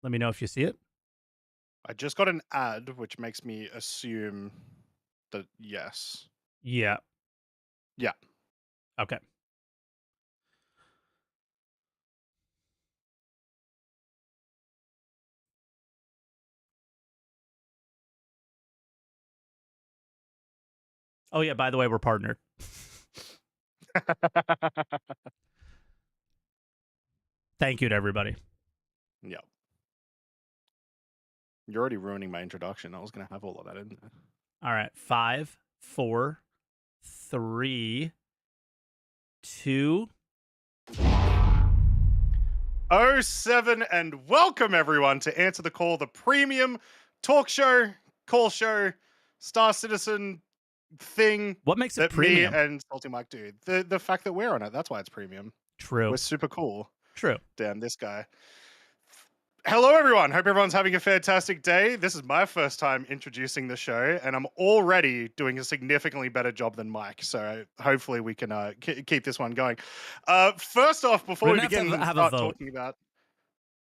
Let me know if you see it. I just got an ad, which makes me assume that yes. Yeah. Yeah. Okay. Oh yeah. By the way, we're partnered. Thank you to everybody. Yeah. You're already ruining my introduction. I was going to have all of that in there. All right. 5, 4, 3, 2. 07 and welcome everyone to Answer the Call, the premium talk show, call show, Star Citizen thing What makes it that me premium? and SaltEMike do. The fact that we're on it, that's why it's premium. True. We're super cool. True. Damn, this guy. Hello, everyone. Hope everyone's having a fantastic day. This is my first time introducing the show, and I'm already doing a significantly better job than Mike. So hopefully we can keep this one going. First off, before We're we gonna have to begin and have a start vote. talking about,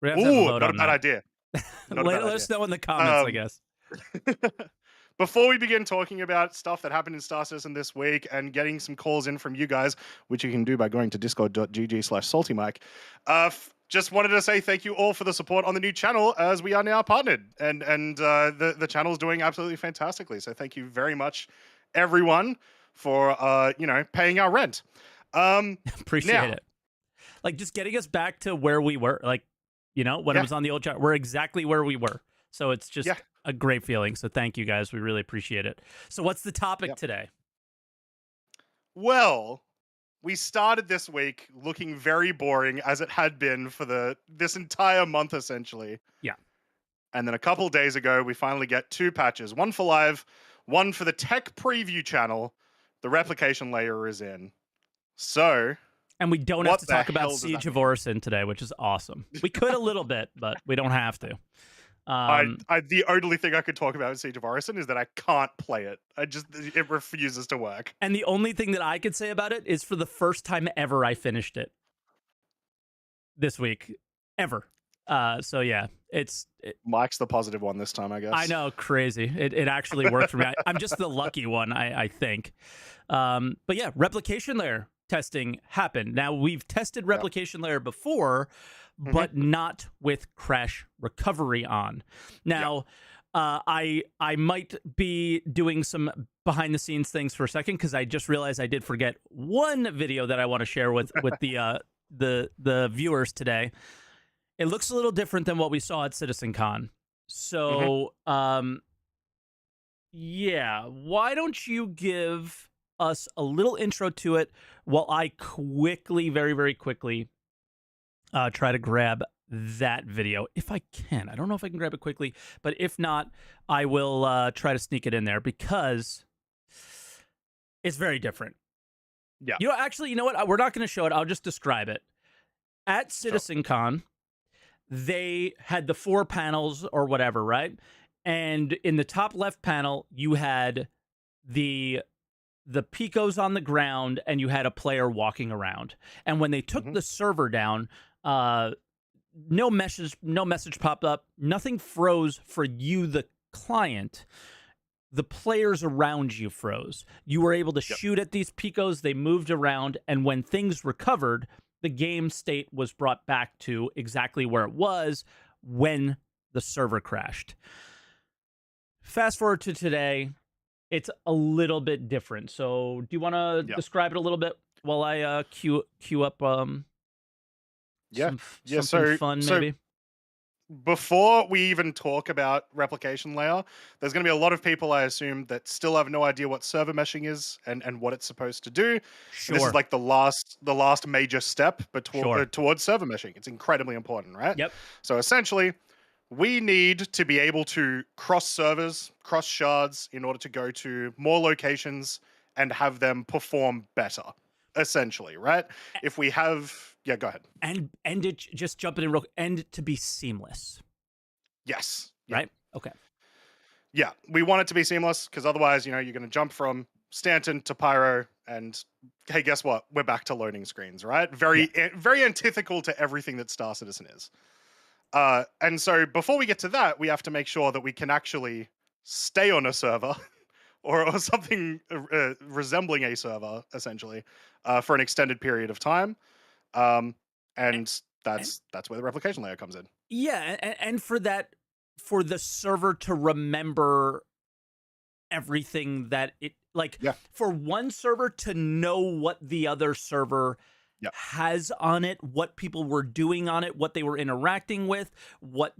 We're gonna have to have a ooh, vote not a on bad that. idea. Not a let, bad let idea. us know in the comments, I Um, guess. Before we begin talking about stuff that happened in Star Citizen this week and getting some calls in from you guys, which you can do by going to discord.gg/saltymike, just wanted to say thank you all for the support on the new channel as we are now partnered, and the channel is doing absolutely fantastically. So thank you very much, everyone, for paying our rent. Appreciate Now, it. Like just getting us back to where we were, like, when it yeah, was on the old chart, we're exactly where we were. So it's yeah, just a great feeling. So thank you guys. We really appreciate it. So what's the topic yeah. today? Well, we started this week looking very boring as it had been for this entire month essentially. Yeah. And then a couple days ago, we finally get two patches, one for live, one for the tech preview channel. The replication layer is in. So, And we don't have what to the talk about hell does that Siege of mean? Orison today, which is awesome. We could a little bit, but we don't have to. The only thing I could talk about with Siege of Orison is that I can't play it. It refuses to work. And the only thing that I could say about it is for the first time ever, I finished it this week, ever. So yeah, Mike's the positive one this time, I I guess. know, crazy. It actually worked for me. I'm just the lucky one, I think. But yeah, replication layer testing happened. Now we've tested Yep. replication layer before, Mm-hmm. but not with crash recovery on. Now, I might be doing some behind the scenes things for a second because I just realized I did forget one video that I want to share with the viewers today. It looks a little different than what we saw at CitizenCon. Mm-hmm. So, yeah, why don't you give us a little intro to it while I quickly, very, very quickly, try to grab that video if I can. I don't know if I can grab it quickly, but if not, I will try to sneak it in there because it's very different. Yeah. Actually, you know what? We're not going to show it. I'll just describe it. At Sure. CitizenCon, they had the 4 panels or whatever, right? And in the top left panel, you had the picos on the ground and you had a player walking around. And when they took Mm-hmm. the server down, no message popped up, nothing froze for you, the client. The players around you froze. You were able to Yep. shoot at these picos, they moved around, and when things recovered, the game state was brought back to exactly where it was when the server crashed. Fast forward to today, it's a little bit different. So, do you want to Yeah. describe it a little bit while I queue up Yeah. Yeah. something So fun so maybe? before we even talk about replication layer, there's going to be a lot of people, I assume, that still have no idea what server meshing is and what it's supposed to do. And this is Sure. like the last major step Sure. towards server meshing. It's incredibly important, right? Yep. So essentially, we need to be able to cross servers, cross shards in order to go to more locations and have them perform better. Essentially, right? If we have, yeah, go ahead. And it just jumping in real and to be seamless, Yes, yeah. right? Okay. Yeah, we want it to be seamless because otherwise, you're going to jump from Stanton to Pyro, and hey, guess what? We're back to loading screens, right? Yeah. Very antithetical to everything that Star Citizen is. And so before we get to that, we have to make sure that we can actually stay on a server or something resembling a server, essentially, for an extended period of time. Um, and And that's where the replication layer comes in. yeah, and for that, for the server to remember everything that it, like, Yeah. for one server to know what the other server Yep. has on it, what people were doing on it, what they were interacting with, what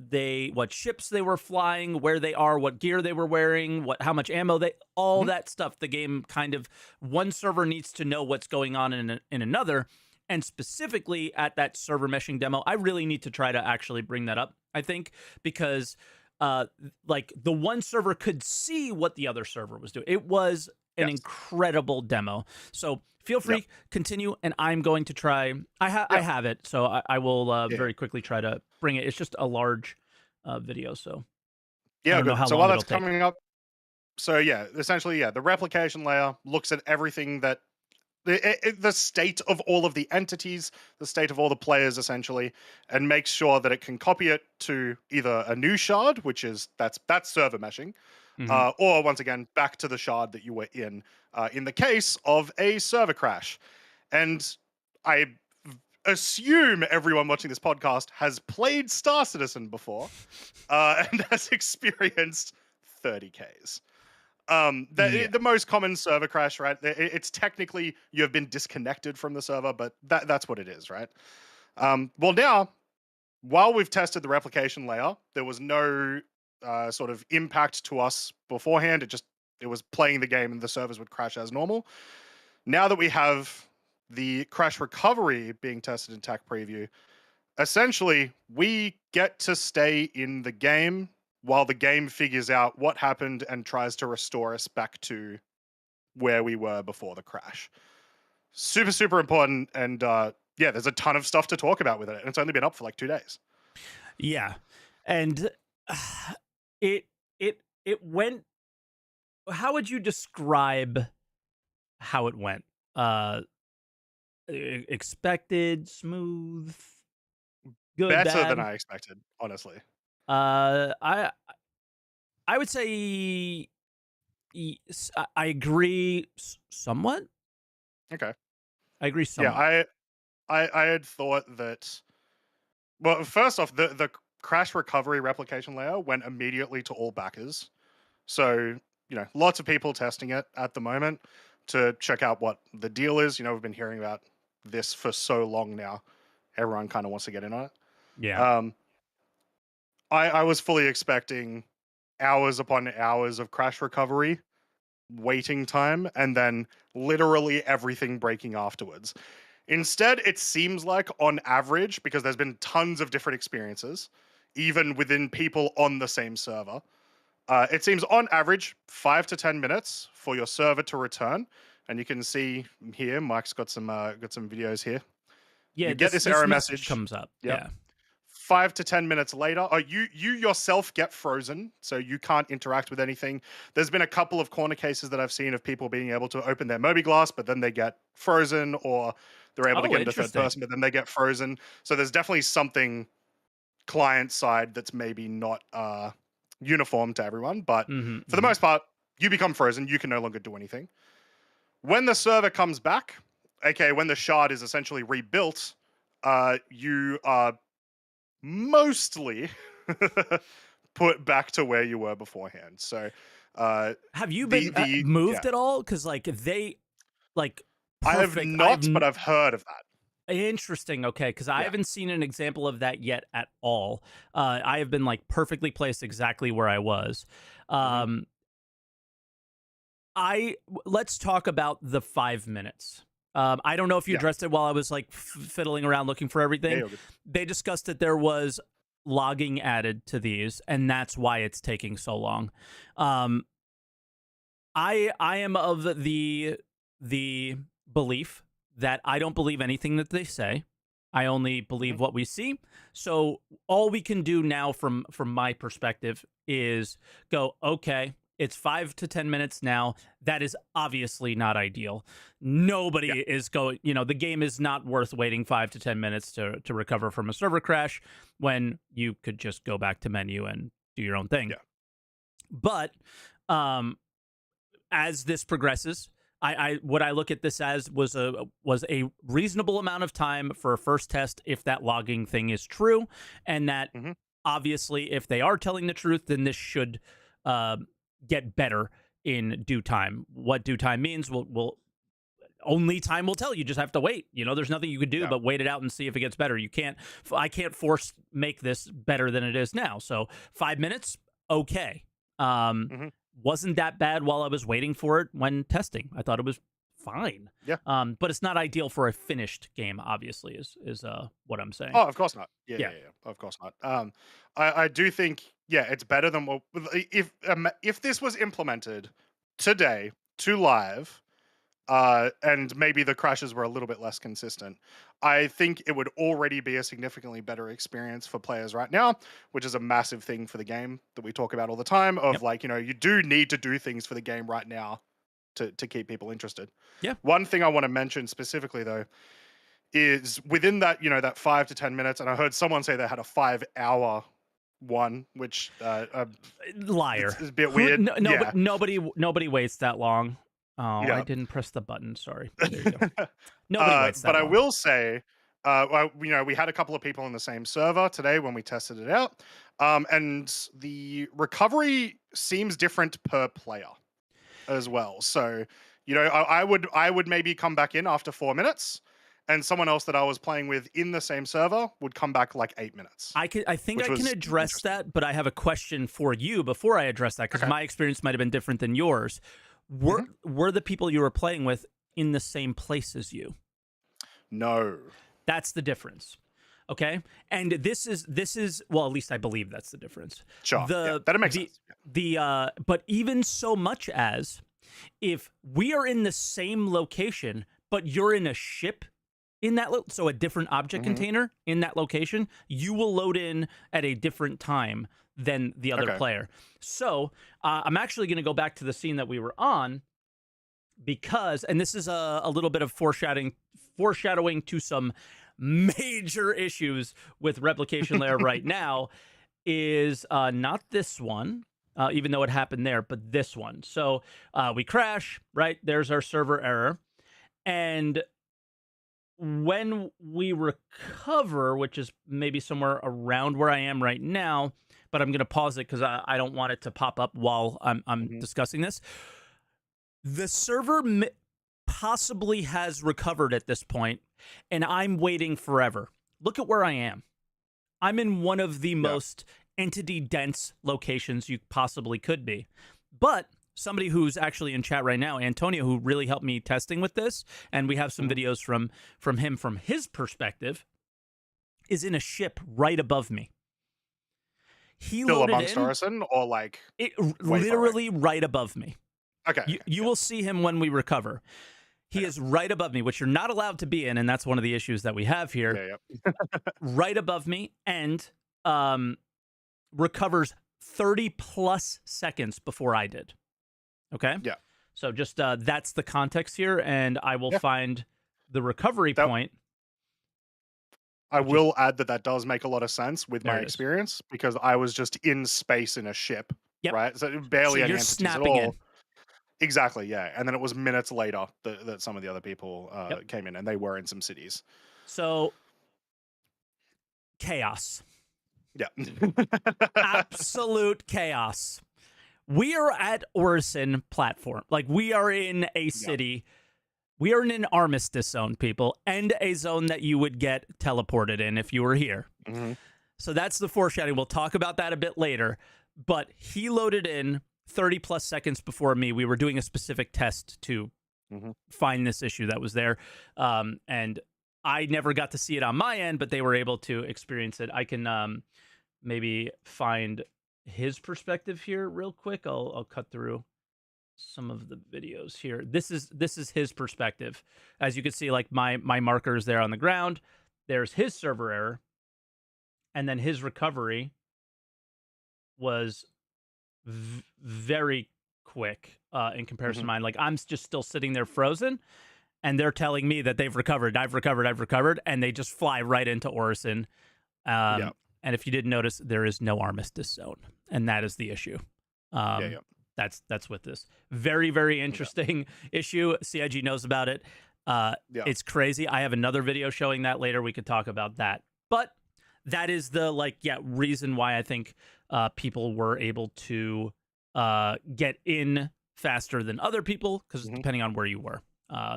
ships they were flying, where they are, what gear they were wearing, what how much ammo they, all Mhm. that stuff. The game kind of, one server needs to know what's going on in another. And specifically at that server meshing demo, I really need to try to actually bring that up, I think, because like the one server could see what the other server was doing. It was an Yes. incredible demo. So feel Yep. free, continue, and I'm going to try. I Yeah. have it, so I will Yeah. very quickly try to bring it. It's just a large video, so I Yeah. don't know Good. how So while long it'll that's take. coming up, so yeah, essentially, yeah, the replication layer looks at everything that the state of all of the entities, the state of all the players, essentially, and makes sure that it can copy it to either a new shard, which is that's server meshing, Hmm. or once again back to the shard that you were in the case of a server crash. And I assume everyone watching this podcast has played Star Citizen before and has experienced 30Ks. Yeah, The most common server crash, right? It's technically you have been disconnected from the server, but that's what it is, right? Well, now while we've tested the replication layer, there was no sort of impact to us beforehand. It was playing the game and the servers would crash as normal. Now that we have the crash recovery being tested in TAC preview, essentially we get to stay in the game while the game figures out what happened and tries to restore us back to where we were before the crash. Super, super important. And yeah, there's a ton of stuff to talk about with it. And it's only been up for like 2 days. yeah, and it it went. How would you describe how it went? Uh, Expected, smooth, good, Better than bad. I expected, honestly. Uh, I I would say I agree somewhat. Okay. I agree Yeah, somewhat. I had thought that, well, first off, the crash recovery replication layer went immediately to all backers. So, lots of people testing it at the moment to check out what the deal is. We've been hearing about this for so long now. Everyone kind of wants to get in on it. Yeah. I was fully expecting hours upon hours of crash recovery, waiting time, and then literally everything breaking afterwards. Instead, it seems like on average, because there's been tons of different experiences, even within people on the same server, it seems on average 5 to 10 minutes for your server to return. And you can see here, Mike's got some videos here. Yeah, You get this this error message message. comes up. Yep. Yeah. 5 to 10 minutes later, you yourself get frozen, so you can't interact with anything. There's been a couple of corner cases that I've seen of people being able to open their Mobi but then they get frozen, or they're able to Oh, get into third interesting. person, but then they get frozen. So there's definitely something client side that's maybe not uniform to everyone, but Mhm, for the mhm. most part, you become frozen. You can no longer do anything. When the server comes back, aka when the shard is essentially rebuilt, you are mostly put back to where you were beforehand. So, Have you the been the moved yeah, at all? Because like they like I have perfect. not, but I've heard of that. Interesting. Okay, because I Yeah. haven't seen an example of that yet at all. I have been like perfectly placed exactly where I was. Hmm. Um, let's talk about the 5 minutes. I don't know if you Yeah. addressed it while I was like fiddling around looking for Yeah. everything. You're good. They discussed that there was logging added to these, and that's why it's taking so long. Um, I am of the belief that I don't believe anything that they say. I only Hmm. believe what we see. So all we can do now from my perspective is go, okay, It's 5 to 10 minutes now. That is obviously not ideal. Nobody Yeah. is going, the game is not worth waiting 5 to 10 minutes to recover from a server crash when you could just go back to menu and do your own thing. Yeah. But as this progresses, what I look at this as was a reasonable amount of time for a first test if that logging thing is true, and that Mhm. obviously if they are telling the truth, then this should get better in due time. What due time means will only time will tell. You just have to wait. There's nothing you could do Yeah. but wait it out and see if it gets better. I can't force make this better than it is now. So 5 minutes, okay. Mhm. Wasn't that bad while I was waiting for it when testing. I thought it was fine. Yeah. But it's not ideal for a finished game, obviously, is what I'm saying. Oh, of course not. Yeah, Yeah. yeah, yeah. Of course not. I do think, yeah, it's better than what if this was implemented today to live, and maybe the crashes were a little bit less consistent. I think it would already be a significantly better experience for players right now, which is a massive thing for the game that we talk about all the time. Of Yep. like, you do need to do things for the game right now to keep people interested. Yeah. One thing I want to mention specifically though is within that, that 5 to 10 minutes, and I heard someone say they had a 5 hour one, which Liar. is a bit weird. No, Yeah. nobody waits that long. Oh, I Yeah. didn't press the button. Sorry. There you go. Nobody waits that But I long. will say, well, we had a couple of people in the same server today when we tested it out, and the recovery seems different per player as well. So, I would maybe come back in after 4 minutes, and someone else that I was playing with in the same server would come back like 8 minutes. I think Which I can was address interesting. that, but I have a question for you before I address that because Okay. my experience might have been different than yours. Were the people you were playing with in the same place as you? No. That's the difference. Okay? And this is well, at least I believe that's the difference. Sure. Yeah, that makes sense. But even so much as if we are in the same location, but you're in a ship in that so a different object Mhm. container in that location, you will load in at a different time than the other Okay. player. So I'm actually going to go back to the scene that we were on because, and this is a little bit of foreshadowing to some major issues with replication layer right now, is not this one, even though it happened there, but this one. So we crash, right? There's our server error. And when we recover, which is maybe somewhere around where I am right now, but I'm going to pause it because I don't want it to pop up while I'm Mhm. discussing this. The server possibly has recovered at this point, and I'm waiting forever. Look at where I am. I'm in one of the most entity dense locations you possibly could be. But somebody who's actually in chat right now, Antonio, who really helped me testing with this, and we have some Mhm. videos from him from his perspective, is in a ship right above me. He Still loaded amongst in Orison or like it way far away? literally right above me. Okay. You will see him when we recover. He Okay. is right above me, which you're not allowed to be in, and that's one of the issues that we have here. Yeah, yeah. Right above me, and recovers 30 plus seconds before I did. Okay? Yeah. So just that's the context here, and I will Yeah. find the recovery That- point. I Which is- will add that does make a lot of sense with There my it is. experience because I was just in space in a ship, Yep. right? So barely So any you're entities snapping at all. in. Exactly, yeah. And then it was minutes later that some of the other people Yep. came in, and they were in some cities. So chaos. Yeah. Absolute chaos. We are at Orison platform. Like we are in a city. We are in an armistice zone, people, and a zone that you would get teleported in if you were here. Mhm. So that's the foreshadowing. We'll talk about that a bit later. But he loaded in 30 plus seconds before me. We were doing a specific test to Mhm. find this issue that was there. And I never got to see it on my end, but they were able to experience it. I can maybe find his perspective here real quick. I'll cut through some of the videos here. This is his perspective. As you can see, like my markers there on the ground. There's his server error, and then his recovery was very quick in comparison to mine. Like I'm just still sitting there frozen, and they're telling me that they've recovered. I've recovered, and they just fly right into Orison. Yeah. And if you didn't notice, there is no armistice zone, and that is the issue. Yeah. That's with this very interesting issue. CIG knows about it. Yeah. It's crazy. I have another video showing that later. We could talk about that. But that is the reason why I think people were able to get in faster than other people, because depending on where you were.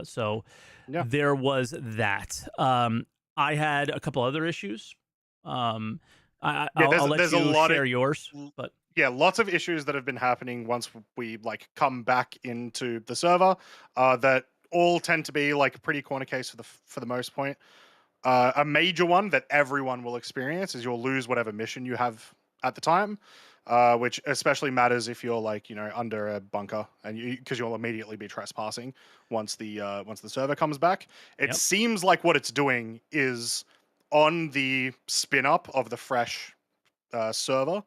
So there was that. I had a couple other issues. I'll let you share yours. But yeah, lots of issues that have been happening once we come back into the server that all tend to be pretty corner case for the most point. A major one that everyone will experience is you'll lose whatever mission you have at the time, which especially matters if you're under a bunker, and because you'll immediately be trespassing once the server comes back. It seems like what it's doing is on the spin up of the fresh server.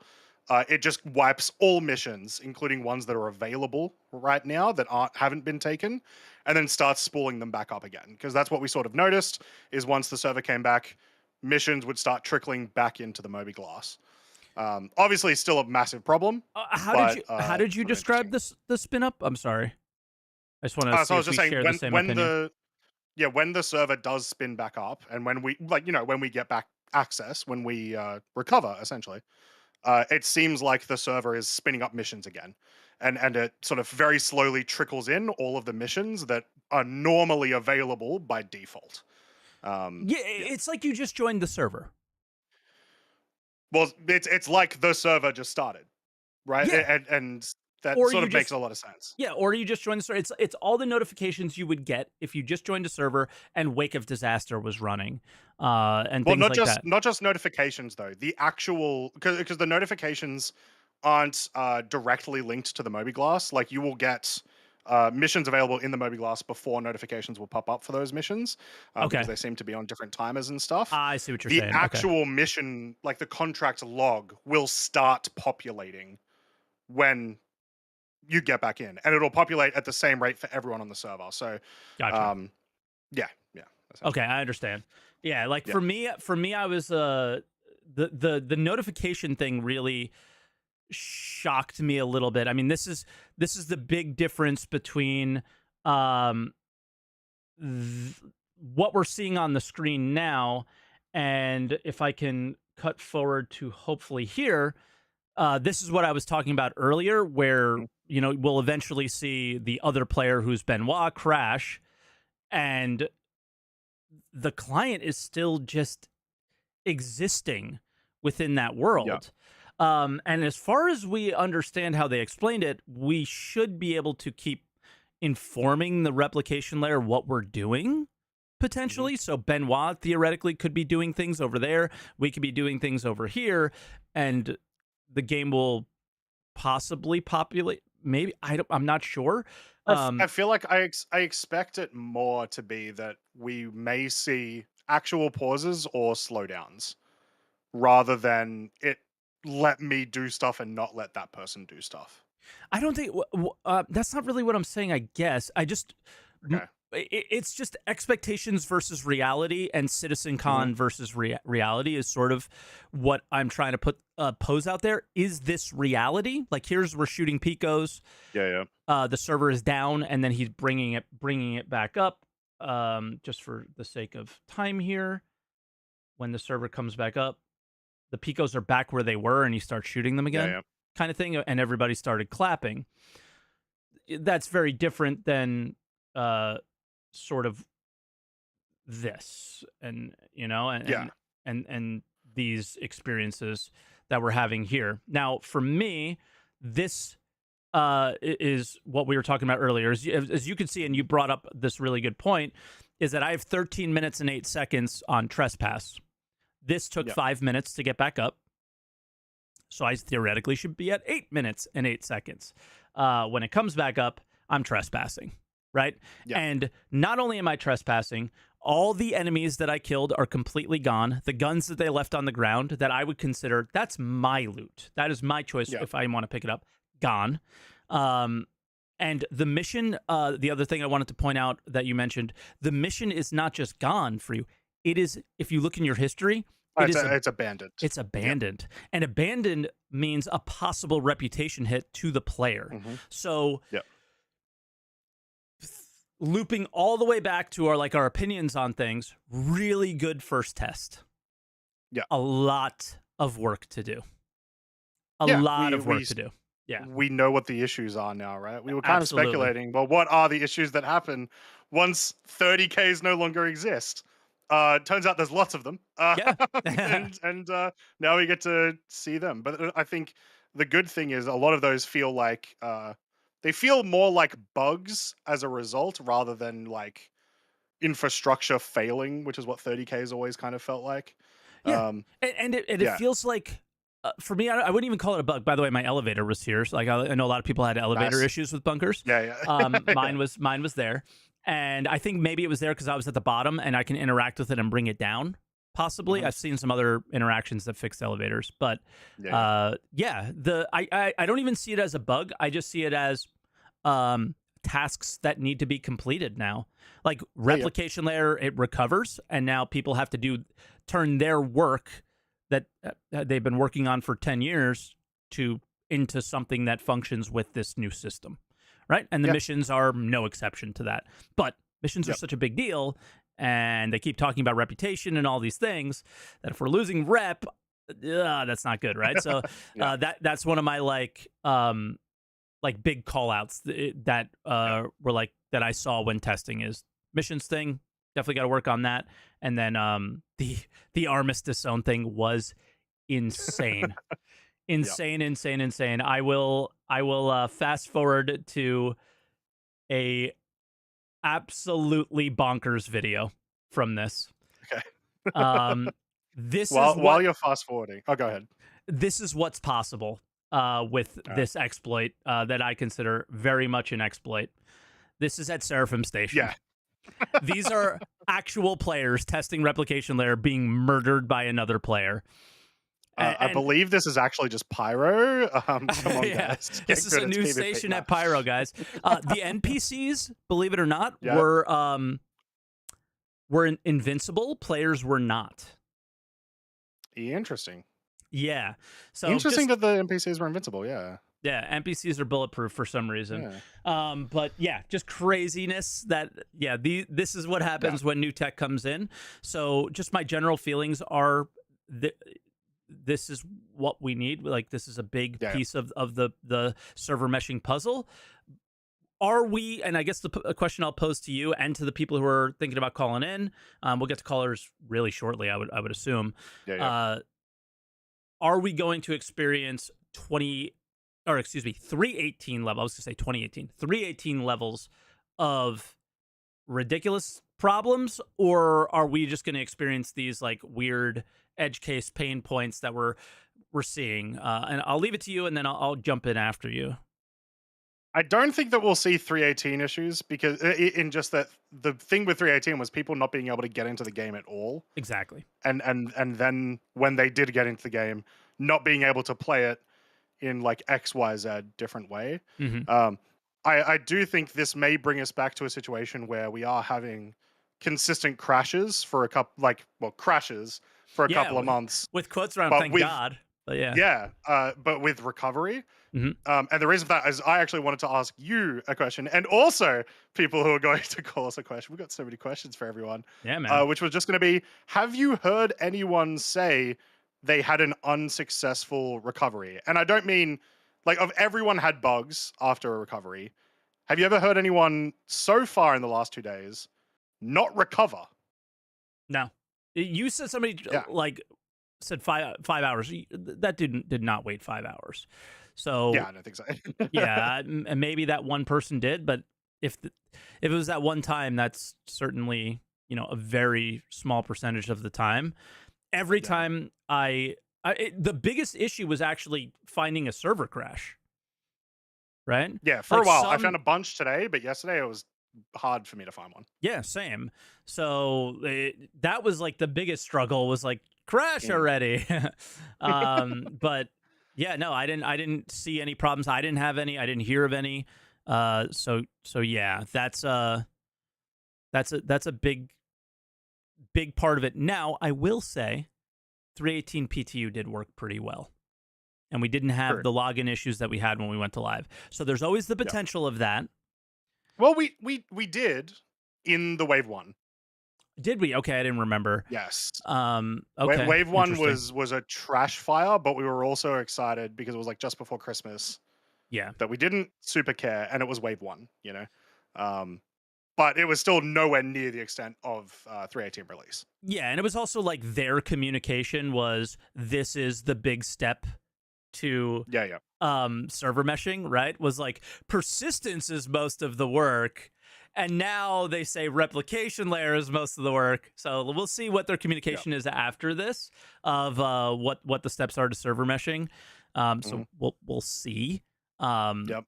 It just wipes all missions, including ones that are available right now that haven't been taken, and then starts spooling them back up again. Because that's what we sort of noticed, is once the server came back, missions would start trickling back into the Moby Glass. Obviously, still a massive problem. How did you describe the spin up? I'm sorry. I just want to see if we share the same opinion. When the server does spin back up, and when we when we get back access, when we recover, essentially. It seems like the server is spinning up missions again, and it sort of very slowly trickles in all of the missions that are normally available by default. It's like you just joined the server. Well, it's like the server just started, right? And that sort of makes a lot of sense. Yeah, or you just joined the server. It's all the notifications you would get if you just joined a server and Wake of Disaster was running, and things like that. Not just notifications though. The actual because the notifications aren't directly linked to the Moby Glass. Like you will get missions available in the Moby Glass before notifications will pop up for those missions, because they seem to be on different timers and stuff. I see what you're saying. The actual mission, like the contract log, will start populating when you get back in, and it'll populate at the same rate for everyone on the server. So, gotcha. Yeah. Okay, I understand. Yeah, for me, I was the notification thing really shocked me a little bit. I mean, this is the big difference between what we're seeing on the screen now, and if I can cut forward to hopefully here. This is what I was talking about earlier, where we'll eventually see the other player, who's Benoit, crash, and the client is still just existing within that world. And as far as we understand how they explained it, we should be able to keep informing the replication layer what we're doing, potentially. So Benoit theoretically could be doing things over there. We could be doing things over here, and the game will possibly populate. Maybe I'm not sure. I feel like I expect it more to be that we may see actual pauses or slowdowns, rather than it let me do stuff and not let that person do stuff. I don't think that's not really what I'm saying. I guess I just. Okay. It's just expectations versus reality, and CitizenCon versus reality is sort of what I'm trying to pose out there. Is this reality? Like, we're shooting Picos. Yeah. The server is down, and then he's bringing it back up. Just for the sake of time here, when the server comes back up, the Picos are back where they were, and he starts shooting them again, kind of thing, and everybody started clapping. That's very different than sort of this, and and these experiences that we're having here. Now, for me, this is what we were talking about earlier. As you can see, and you brought up this really good point, is that I have 13 minutes and 8 seconds on trespass. This took 5 minutes to get back up, so I theoretically should be at 8 minutes and 8 seconds. When it comes back up, I'm trespassing. Right? Yeah. And not only am I trespassing, all the enemies that I killed are completely gone. The guns that they left on the ground that I would consider, that's my loot. That is my choice if I want to pick it up. Gone. And the mission, the other thing I wanted to point out that you mentioned, the mission is not just gone for you. It is, if you look in your history, it is It's abandoned. it's Yep. abandoned. And abandoned means a possible reputation hit to the player. So Yep. looping all the way back to our opinions on things, really good first test. Yeah. A lot of work to do. A Yeah, lot of work to do. Yeah. We know what the issues are now, right? We were kind Absolutely. of speculating, well, what are the issues that happen once 30Ks no longer exist? Turns out there's lots of them. Yeah. And now we get to see them. But I think the good thing is a lot of those feel like they feel more like bugs as a result rather than like infrastructure failing, which is what 30Ks always kind of felt like. Yeah. Um, And it yeah. feels like, for me, I wouldn't even call it a bug. By the way, my elevator was here. So like I know a lot of people had elevator Nice. issues with bunkers. Yeah, yeah. Mine was there. And I think maybe it was there because I was at the bottom and I can interact with it and bring it down. Possibly. I've seen some other interactions that fix elevators. But I don't even see it as a bug. I just see it as tasks that need to be completed now. Like replication layer, it recovers, and now people have to turn their work that they've been working on for 10 years into something that functions with this new system, right? And the missions are no exception to that. But missions are such a big deal, and they keep talking about reputation and all these things, that if we're losing rep, that's not good, right? So that's one of my like big call outs that were like that I saw when testing is missions thing. Definitely got to work on that. And then the Armistice Zone thing was insane. Insane. I will fast forward to a absolutely bonkers video from this. Okay. This while you're fast forwarding. Oh, go ahead. This is what's possible with this exploit that I consider very much an exploit. This is at Seraphim Station. Yeah. These are actual players testing replication layer being murdered by another player. I believe this is actually just Pyro. Come on, guys. This is a new station at Pyro, guys. The NPCs, believe it or not, were invincible. Players were not. Interesting. Yeah. So interesting that the NPCs were invincible. Yeah. Yeah, NPCs are bulletproof for some reason. Yeah. But yeah, just craziness that, this is what happens when new tech comes in. So just my general feelings are this is what we need. Like, this is a big piece of the server meshing puzzle. Are we, and I guess a question I'll pose to you and to the people who are thinking about calling in, we'll get to callers really shortly, I would assume. Are we going to experience 318 level? I was going to say 2018. 318 levels of ridiculous problems, or are we just going to experience these like weird edge case pain points that we're seeing? And I'll leave it to you, and then I'll jump in after you. I don't think that we'll see 318 issues, because in just that the thing with 318 was people not being able to get into the game at all. Exactly. And then when they did get into the game, not being able to play it in like XYZ different way. I do think this may bring us back to a situation where we are having consistent crashes for a couple, crashes for a couple of months. With quotes around, thank God. But but with recovery. And the reason for that is I actually wanted to ask you a question, and also people who are going to call us a question. We've got so many questions for everyone. Yeah, man. Which was just going to be, have you heard anyone say they had an unsuccessful recovery? And I don't mean, of everyone had bugs after a recovery. Have you ever heard anyone so far in the last 2 days not recover? No. You said somebody said 5 hours. That did not wait 5 hours. So yeah, I don't think so. and maybe that one person did, but if it was that one time, that's certainly a very small percentage of the time. Every time the biggest issue was actually finding a server crash. Right? Yeah, for a while. I found a bunch today, but yesterday it was hard for me to find one. Yeah, same. So that was like the biggest struggle, was like, crash already. But yeah, no, I didn't see any problems. I didn't have any. I didn't hear of any. So yeah, that's a big part of it. Now, I will say 318 PTU did work pretty well. And we didn't have True. the login issues that we had when we went to live. So there's always the Yeah. potential of that. Well, we did in the wave one. Did we? Okay, I didn't remember. Yes. Okay, Wave one interesting. was a trash fire, but we were also excited because it was like just before Christmas Yeah. that we didn't super care, and it was wave one, you know. Um, but it was still nowhere near the extent of 318 release. Yeah, and it was also like their communication was this is the big step to Yeah, yeah, server meshing, right? Was like persistence is most of the work. And now they say replication layer is most of the work. So we'll see what their yeah. communication is after this of what the steps are to server meshing. Mhm. So we'll see. Um, Yep.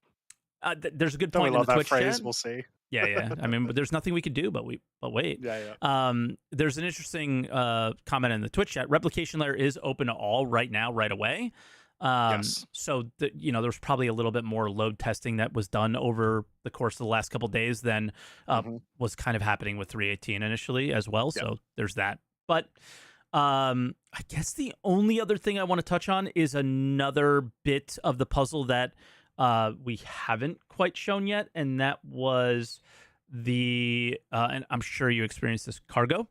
there's a good Don't we point in the love that Twitch phrase? chat. We'll see. Yeah, yeah. I mean, but there's nothing we could do, but wait. Yeah, yeah. There's an interesting comment in the Twitch chat. Replication layer is open to all right now, right away. Yes. So there's probably a little bit more load testing that was done over the course of the last couple of days than Mhm. was kind of happening with 318 initially as well. Yep. So there's that. But I guess the only other thing I want to touch on is another bit of the puzzle that we haven't quite shown yet, and that was the and I'm sure you experienced this cargo.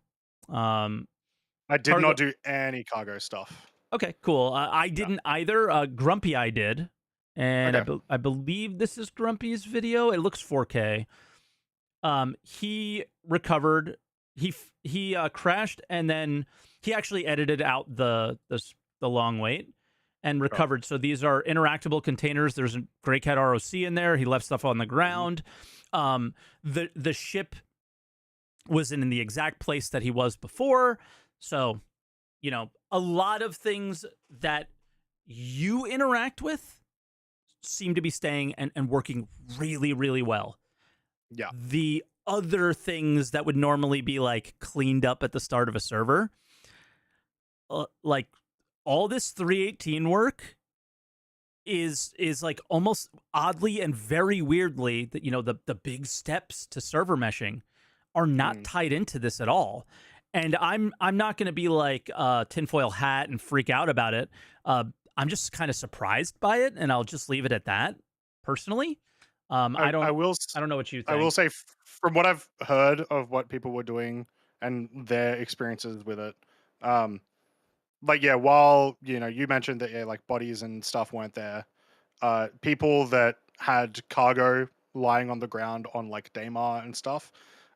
Um, I did cargo. not do any cargo stuff. Okay, cool. I Yeah. didn't either. Grumpy, I did, and Okay. I believe this is Grumpy's video. It looks 4K. He recovered. He crashed, and then he actually edited out the long wait and Oh. recovered. So these are interactable containers. There's a Grey Cat ROC in there. He left stuff on the Mhm. ground. The ship was in the exact place that he was before. So, a lot of things that you interact with seem to be staying and working really, really well. Yeah. The other things that would normally be like cleaned up at the start of a server, like all this 318 work is like almost oddly and very weirdly that the big steps to server meshing are not Mm. tied into this at all. And I'm not going to be like tinfoil hat and freak out about it. I'm just kind of surprised by it, and I'll just leave it at that. Personally, I I don't will I don't know what you I will think. say from what I've heard of what people were doing and their experiences with it, um, like yeah, while you mentioned that yeah, like bodies and stuff weren't there, people that had cargo lying on the ground on like Daymar and stuff,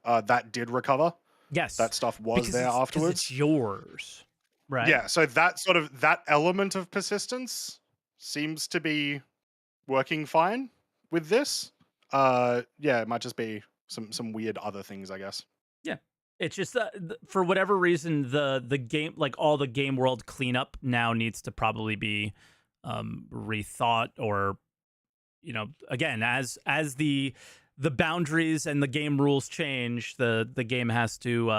that did recover. Yes, That stuff was because there it's afterwards. yours, right? Yeah, so that element of persistence seems to be working fine with this. Yeah, it might just be some weird other things, I guess. Yeah. It's just that for whatever reason, the game, like all the game world cleanup now needs to probably be rethought, or again, as the boundaries and the game rules change, the game has to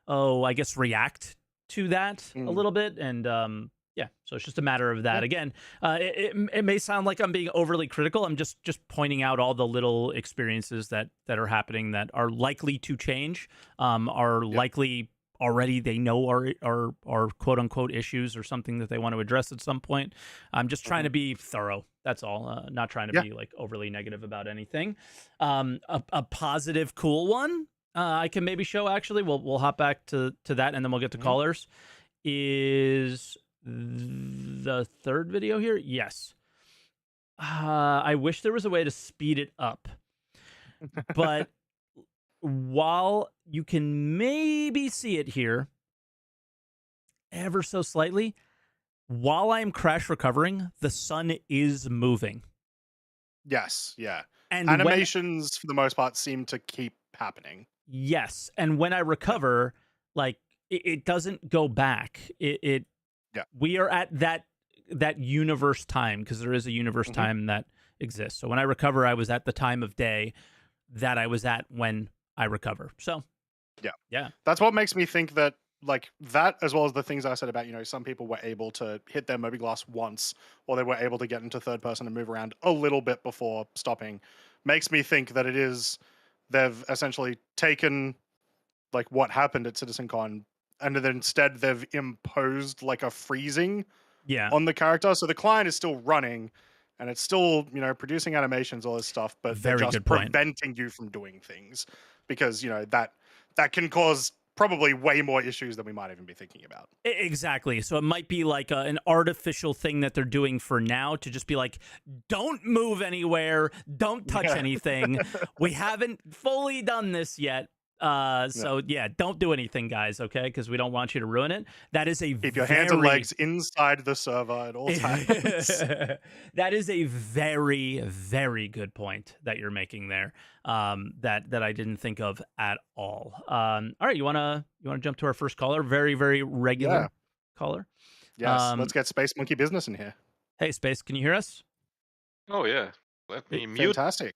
I guess react to that a Mm, little bit. And yeah, so it's just a matter of that. yeah, Again, it may sound like I'm being overly critical. I'm just pointing out all the little experiences that are happening that are likely to change, are yep, likely already they know are quote unquote issues or something that they want to address at some point. I'm just trying mhm, to be thorough. That's all. Not trying to yeah, be like overly negative about anything. A positive, cool one I can maybe show. Actually, we'll hop back to that, and then we'll get to mhm. callers. Is the third video here? Yes. I wish there was a way to speed it up, but while you can maybe see it here ever so slightly, while I'm crash recovering, the sun is moving. Yes, yeah. And when Animations for the most part seem to keep happening. Yes, and when I Yeah, recover, like it doesn't go back. It yeah, we are at that universe time, because there is a universe mhm, time that exists. So when I recover, I was at the time of day that I was at when I recover. So yeah. yeah, That's what makes me think that like that, as well as the things I said about some people were able to hit their mobi glass once, or they were able to get into third person and move around a little bit before stopping. makes me think that they've essentially taken like what happened at CitizenCon, and then instead they've imposed like a freezing Yeah, on the character. So the client is still running and it's still, producing animations, all this stuff, but they're very just good point. preventing you from doing things because, that can cause probably way more issues than we might even be thinking about. Exactly. So it might be like an artificial thing that they're doing for now to just be like, don't move anywhere, don't touch Yeah. anything. We haven't fully done this yet. Yeah. So yeah, don't do anything, guys, okay? Because we don't want you to ruin it. That is a Keep your hands and very legs inside the server at all times. that is a very, very good point that you're making there. That I didn't think of at all. All right, you wanna jump to our first caller? Very, very Yeah. regular caller. Yes. Let's get Space Monkey business in here. Hey, Space, can you hear us? Oh yeah. Let me mute. Fantastic.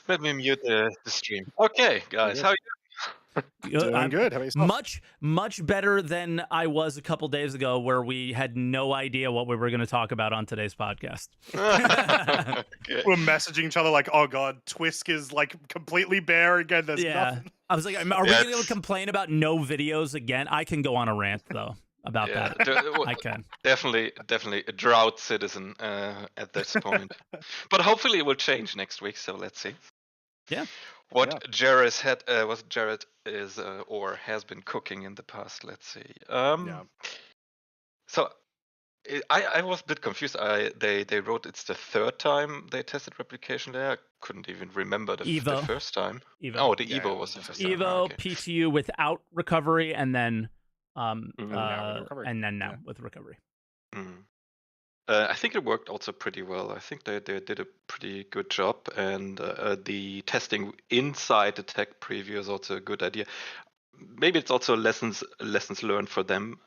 Let me mute the stream. Okay, guys, good. how Doing I'm good. How about yourself? much better than I was a couple days ago, where we had no idea what we were going to talk about on today's podcast. you? Okay. We're messaging each other like, oh god, Twisk is like completely bare again. There's Yeah, nothing. I was like, are we Yeah, going to complain about no videos again? I can go on a rant though about Yeah, that. I can. definitely a drought citizen at this point. But hopefully it will change next week. So let's see. Yeah. What Yeah. what Jared is or has been cooking in the past. Let's see. Yeah. So I was a bit confused. They wrote it's the third time they tested replication layer. I couldn't even remember the Evo. first time. Evo. Oh, the Yeah, Evo it was was the the first time. Evo, Okay. PTU without recovery, and then now with recovery. and then now Yeah. with recovery. Mm. I think it worked also pretty well. I think they did a pretty good job, and the testing inside the tech preview is also a good idea. Maybe it's also lessons learned for them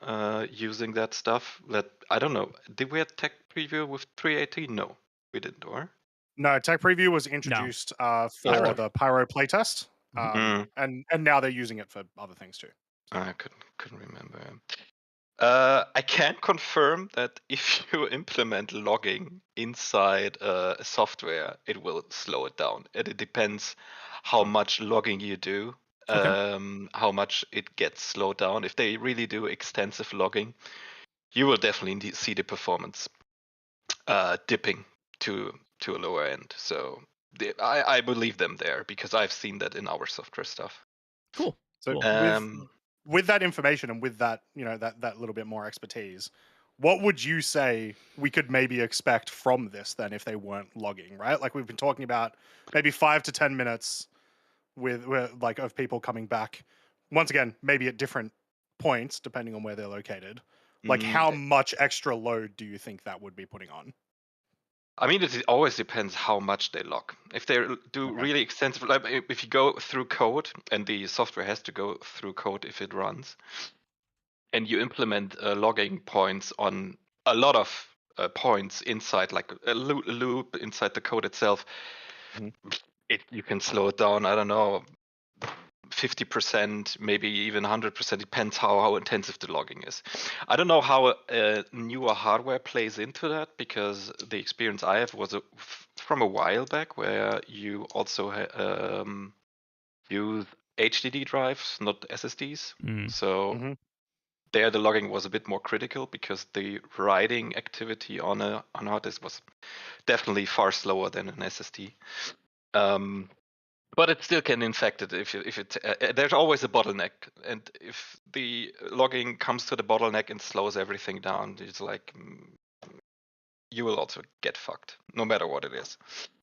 using that stuff. That I don't know. Did we have tech preview with 318? No, we didn't. Or No, tech preview was introduced for Pyro. the Pyro playtest, Mm. and now they're using it for other things too. I couldn't remember. I can confirm that if you implement logging inside a software, it will slow it down. And it depends how much logging you do, Okay. how much it gets slowed down. If they really do extensive logging, you will definitely see the performance dipping to a lower end. So I believe them there because I've seen that in our software stuff. Cool. So Cool. with that information and with that, that little bit more expertise, what would you say we could maybe expect from this then if they weren't logging, right? Like we've been talking about maybe 5 to 10 minutes with like of people coming back. Once again, maybe at different points depending on where they're located. Like how much extra load do you think that would be putting on? I mean, it always depends how much they log. If they do Okay. really extensive, like if you go through code, and the software has to go through code if it runs, and you implement logging points on a lot of points inside, like a loop inside the code itself, Mhm. you can slow it down. I don't know, 50%, maybe even 100%. Depends how intensive the logging is. I don't know how newer hardware plays into that, because the experience I have was from a while back, where you also use HDD drives, not SSDs. Mm. So Mhm. there the logging was a bit more critical, because the writing activity on a hard disk was definitely far slower than an SSD. But it still can infect it if it. There's always a bottleneck, and if the logging comes to the bottleneck and slows everything down, it's like you will also get fucked, no matter what it is.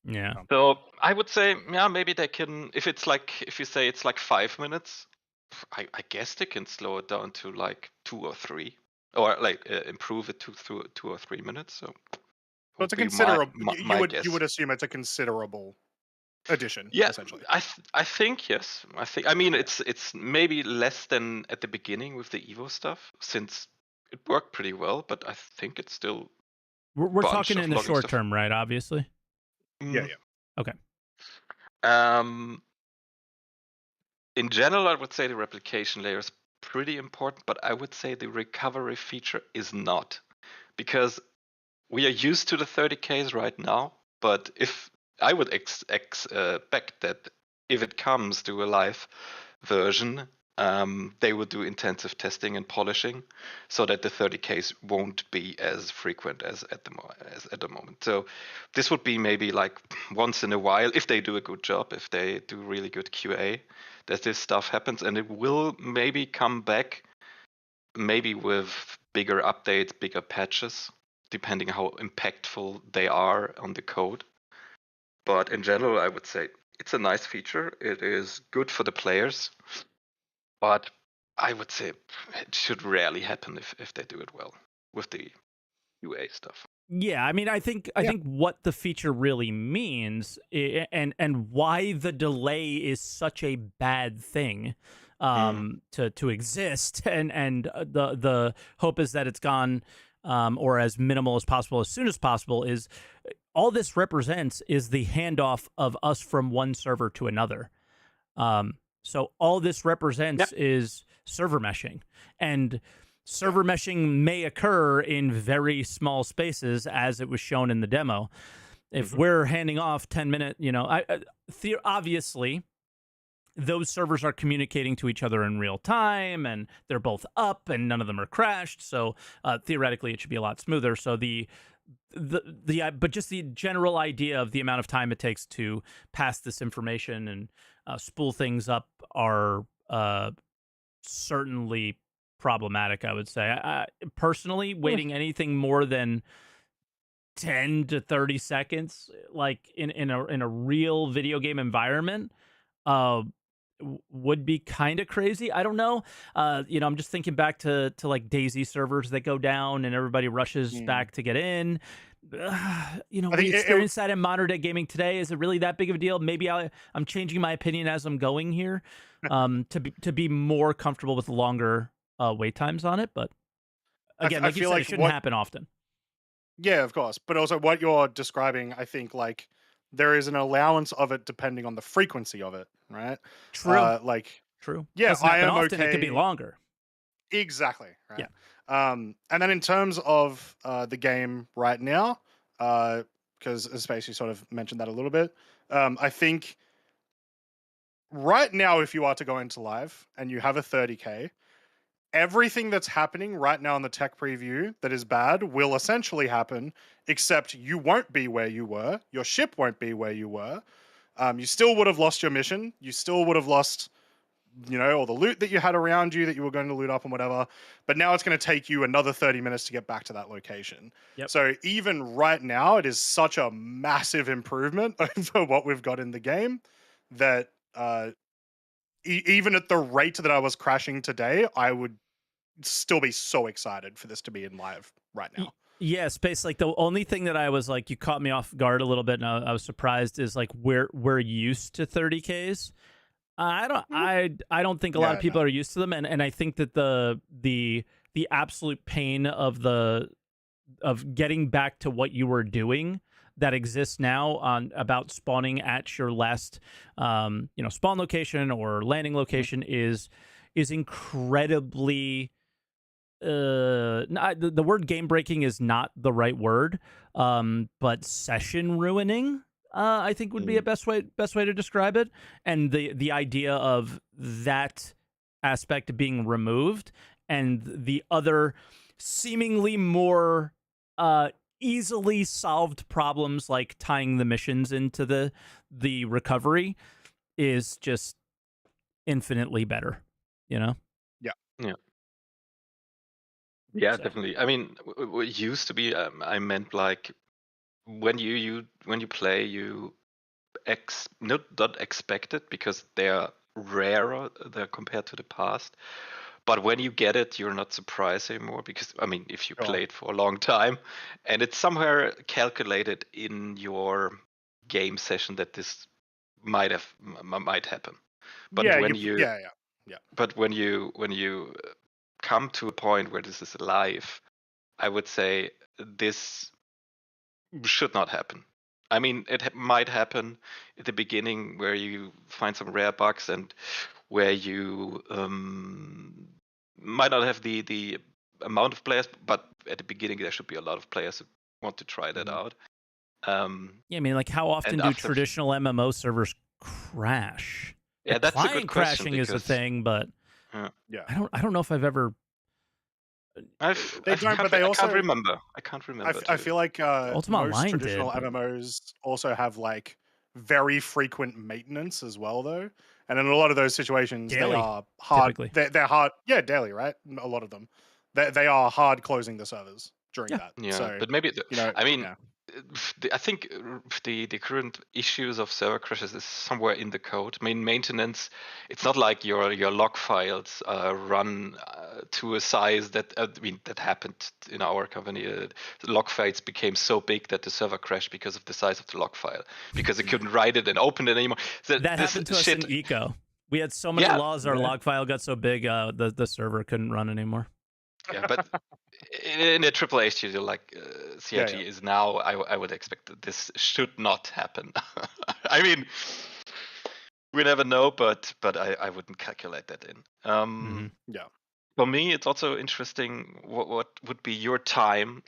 Yeah. So I would say, yeah, maybe they can. If you say it's like 5 minutes, I guess they can slow it down to like 2 or 3, or like improve it to 2 or 3 minutes. So So it's would a be considerable. my You guess. would assume it's a considerable addition, Yeah, essentially. I think yes. I mean Yeah. it's maybe less than at the beginning with the Evo stuff, since it worked pretty well, but I think it's still We're bunch talking of in the logging short stuff. term, right? Obviously. Yeah. Mm. Yeah. Okay. In general, I would say the replication layer is pretty important, but I would say the recovery feature is not, because we are used to the 30Ks right now. But if I would expect that if it comes to a live version, they will do intensive testing and polishing, so that the 30Ks won't be as frequent as at the moment. So this would be maybe like once in a while, if they do a good job, if they do really good QA, that this stuff happens, and it will maybe come back, maybe with bigger updates, bigger patches, depending how impactful they are on the code. But in general, I would say it's a nice feature. It is good for the players, but I would say it should rarely happen if they do it well with the UA stuff. Yeah, I mean, I think Yeah. what the feature really means, and why the delay is such a bad thing, to exist, and the hope is that it's gone, or as minimal as possible, as soon as possible. Is all this represents is the handoff of us from one server to another. So all this represents is server meshing, and server meshing may occur in very small spaces, as it was shown in the demo. If we're handing off 10-minute, obviously those servers are communicating to each other in real time, and they're both up, and none of them are crashed. So theoretically, it should be a lot smoother. So but just the general idea of the amount of time it takes to pass this information and spool things up are certainly problematic, I would say. Personally, waiting anything more than 10 to 30 seconds, like in a real video game environment, would be kind of crazy. I don't know. I'm just thinking back to like DayZ servers that go down and everybody rushes back to get in. We experience that in modern day gaming today. Is it really that big of a deal? Maybe I'm changing my opinion as I'm going here, to be more comfortable with longer wait times on it. But again, like you said, it shouldn't happen often. Yeah, of course. But also what you're describing, I think, like, there is an allowance of it depending on the frequency of it, right? True. True. Yeah, Doesn't I happen am often. okay. It could be longer. Exactly, right? Yeah. And then in terms of the game right now, because Space, you sort of mentioned that a little bit, I think right now, if you are to go into live and you have a 30K, everything that's happening right now in the tech preview that is bad will essentially happen, except you won't be where you were. Your ship won't be where you were. You still would have lost your mission. You still would have lost, all the loot that you had around you that you were going to loot up and whatever. But now it's going to take you another 30 minutes to get back to that location. Yep. So even right now, it is such a massive improvement over what we've got in the game that even at the rate that I was crashing today, I would still be so excited for this to be in live right now. Yeah, Space. Like the only thing that I was like, you caught me off guard a little bit, and I was surprised. Is like we're used to 30Ks. I don't think a lot of people are used to them, and I think that the absolute pain of getting back to what you were doing that exists now about spawning at your last spawn location or landing location is incredibly the word game breaking is not the right word, but session ruining, I think would be a best way to describe it. And the idea of that aspect being removed, and the other seemingly more easily solved problems like tying the missions into the recovery is just infinitely better, Yeah. So. Definitely. I mean, what used to be, I meant like when you play, you not expect it because they are rarer there compared to the past. But when you get it, you're not surprised anymore because, I mean, if you played for a long time, and it's somewhere calculated in your game session that this might happen. But But when you come to a point where this is live, I would say this should not happen. I mean, it might happen at the beginning where you find some rare bugs and where you might not have the amount of players, but at the beginning there should be a lot of players who want to try that out. Yeah, I mean, like, how often And do after, traditional MMO servers crash? yeah, Like, that's a good client question crashing is a because thing, but uh, Yeah, I don't know if I've ever. they don't, but they I can't also. remember. I can't remember I to. feel like Ultima most Online traditional did, but MMOs also have like very frequent maintenance as well, though. And in a lot of those situations, they daily, are hard. typically. They're hard. Yeah, daily, right? A lot of them. They are hard closing the servers during Yeah. that. Yeah, So but maybe I mean, yeah, I think the current issues of server crashes is somewhere in the code. I mean, maintenance. It's not like your log files run to a size that I mean that happened in our company. The log files became so big that the server crashed because of the size of the log file because it couldn't write it and open it anymore. So That this happened to us in shit. Eco. We had so many Yeah, laws, our yeah, log file got so big, the server couldn't run anymore. yeah, but in a AAA studio like yeah, CIG yeah. is now, I would expect that this should not happen. I mean, we never know, but I wouldn't calculate that in. Hmm. Yeah. For me, it's also interesting. What would be your time,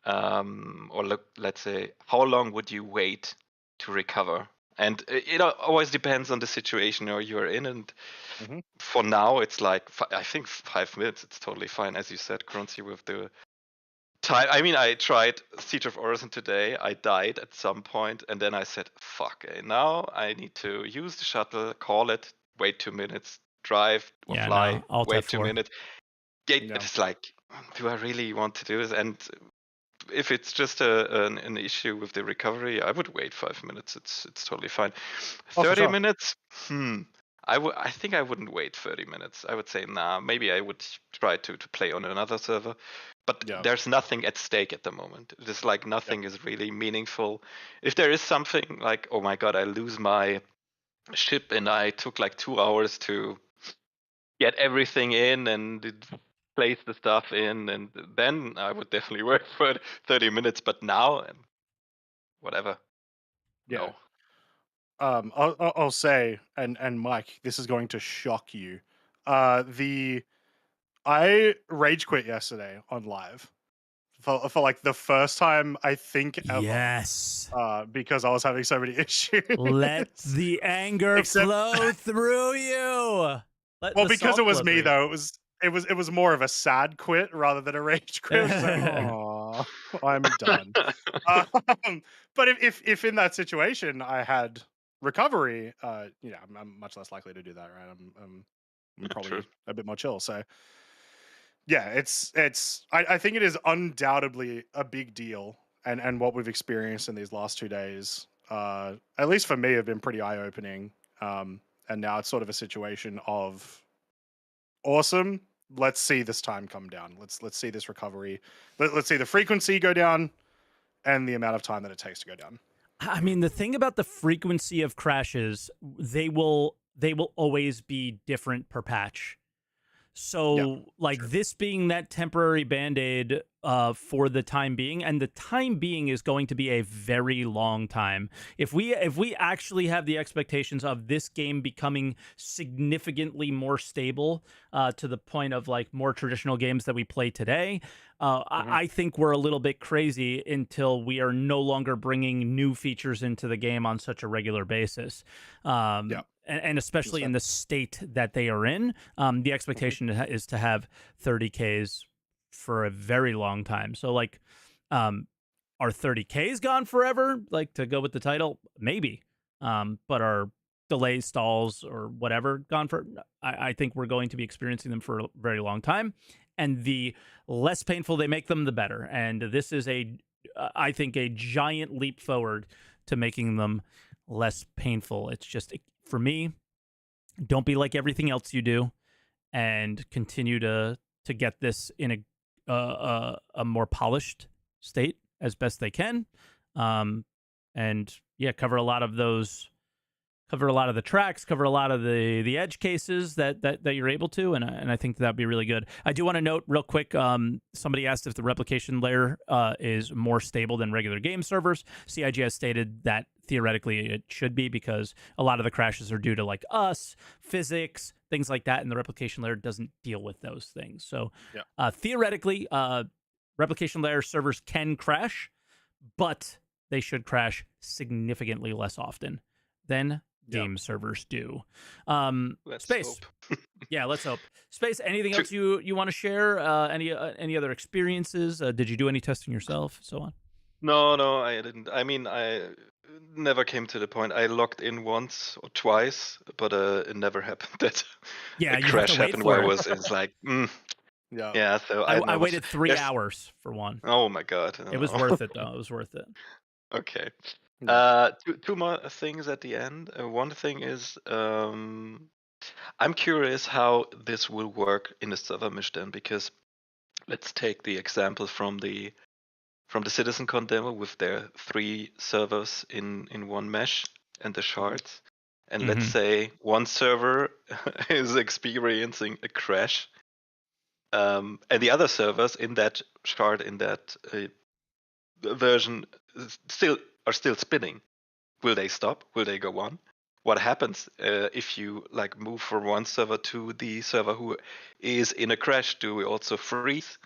or let's say, how long would you wait to recover? And it always depends on the situation you're in. And Hmm. for now, it's like I think 5 minutes. It's totally fine, as you said, Croncy, with the time. I mean, I tried Siege of Orison today. I died at some point, and then I said, "Fuck! Now I need to use the shuttle, call it, wait 2 minutes, drive or Yeah, fly, no, Alt wait two F4. minutes." Yeah, Yeah. it's like, do I really want to do this? And if it's just an issue with the recovery, I would wait 5 minutes. It's totally fine. Oh, for 30 sure. minutes? I think I wouldn't wait 30 minutes. I would say, nah, maybe I would try to play on another server. But Yeah. there's nothing at stake at the moment. It's like Yep. nothing is really meaningful. If there is something like, oh my god, I lose my ship and I took like 2 hours to get everything in and place the stuff in, and then I would definitely work for 30 minutes. But now, whatever. Yeah. No. I'll say, and Mike, this is going to shock you. The I rage quit yesterday on live for like the first time I think ever. Yes. Because I was having so many issues. Let the anger Except, flow through you. Let well, the because it salt was flow me through you. though. It was more of a sad quit rather than a rage quit. It was like, oh, I'm done. But if in that situation I had recovery, I'm much less likely to do that, right? I'm True. probably a bit more chill. So yeah, I think it is undoubtedly a big deal, and what we've experienced in these last 2 days, at least for me, have been pretty eye opening. And now it's sort of a situation of awesome. Let's see this time come down. Let's see this recovery. Let's see the frequency go down and the amount of time that it takes to go down. I mean, the thing about the frequency of crashes, they will always be different per patch. Yeah, So, like true. this being that temporary band-aid for the time being, and the time being is going to be a very long time. If we actually have the expectations of this game becoming significantly more stable to the point of like more traditional games that we play today, Hmm. I think we're a little bit crazy until we are no longer bringing new features into the game on such a regular basis. Yeah, And especially in understand. the state that they are in, the Hmm. expectation is to have 30Ks for a very long time. So, like, um, are 30Ks gone forever? Like, to go with the title, maybe. But are delays, stalls, or whatever gone for? I think we're going to be experiencing them for a very long time. And the less painful they make them, the better. And this is I think, a giant leap forward to making them less painful. It's just, for me, don't be like everything else you do, and continue to get this in a more polished state as best they can, and yeah, cover a lot of the tracks, cover a lot of the edge cases that you're able to, and I think that'd be really good. I do want to note real quick. Somebody asked if the replication layer is more stable than regular game servers. CIG has stated that theoretically it should be, because a lot of the crashes are due to like physics, things like that, and the replication layer doesn't deal with those things. So Yeah. theoretically, replication layer servers can crash, but they should crash significantly less often than Yeah. game servers do. Let's Space. hope. Yeah, let's hope. Space, anything To- else you want to share? Any other experiences? Did you do any testing yourself? So on. No, I didn't. I mean, I never came to the point. I logged in once or twice, but it never happened that Yeah, a you have crash to wait happened for where I it. was. It's like, Yeah. yeah. So I never. waited 3 There's, hours for one. oh my god. It was no. worth it though. It was worth it. Okay. Yeah. Two more things at the end. One thing is, I'm curious how this will work in the server mesh then, because let's take the example from the CitizenCon demo with their 3 servers in one mesh and the shards. And let's Mhm. say one server is experiencing a crash, and the other servers in that shard, in that version, are still spinning. Will they stop? Will they go on? What happens if you like move from one server to the server who is in a crash? Do we also freeze?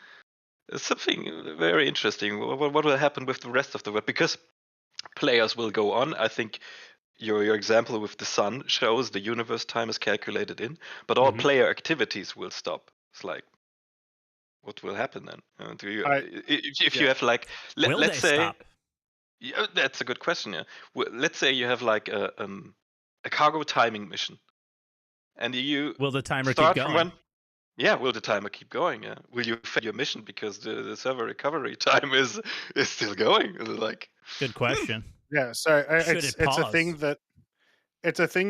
It's something very interesting. What will happen with the rest of the web? Because players will go on. I think your example with the sun shows the universe time is calculated in, but all Mhm. player activities will stop. It's like, what will happen then? Do you, I- if you yeah. have like, Will let's they say, stop? yeah, that's a good question. Yeah, let's say you have like a cargo timing mission, and you Will the timer keep start from going? when. Yeah, will the timer keep going? Yeah, will you fail your mission because the server recovery time is still going? Like, Good question. Yeah. So Should it's it a thing pause?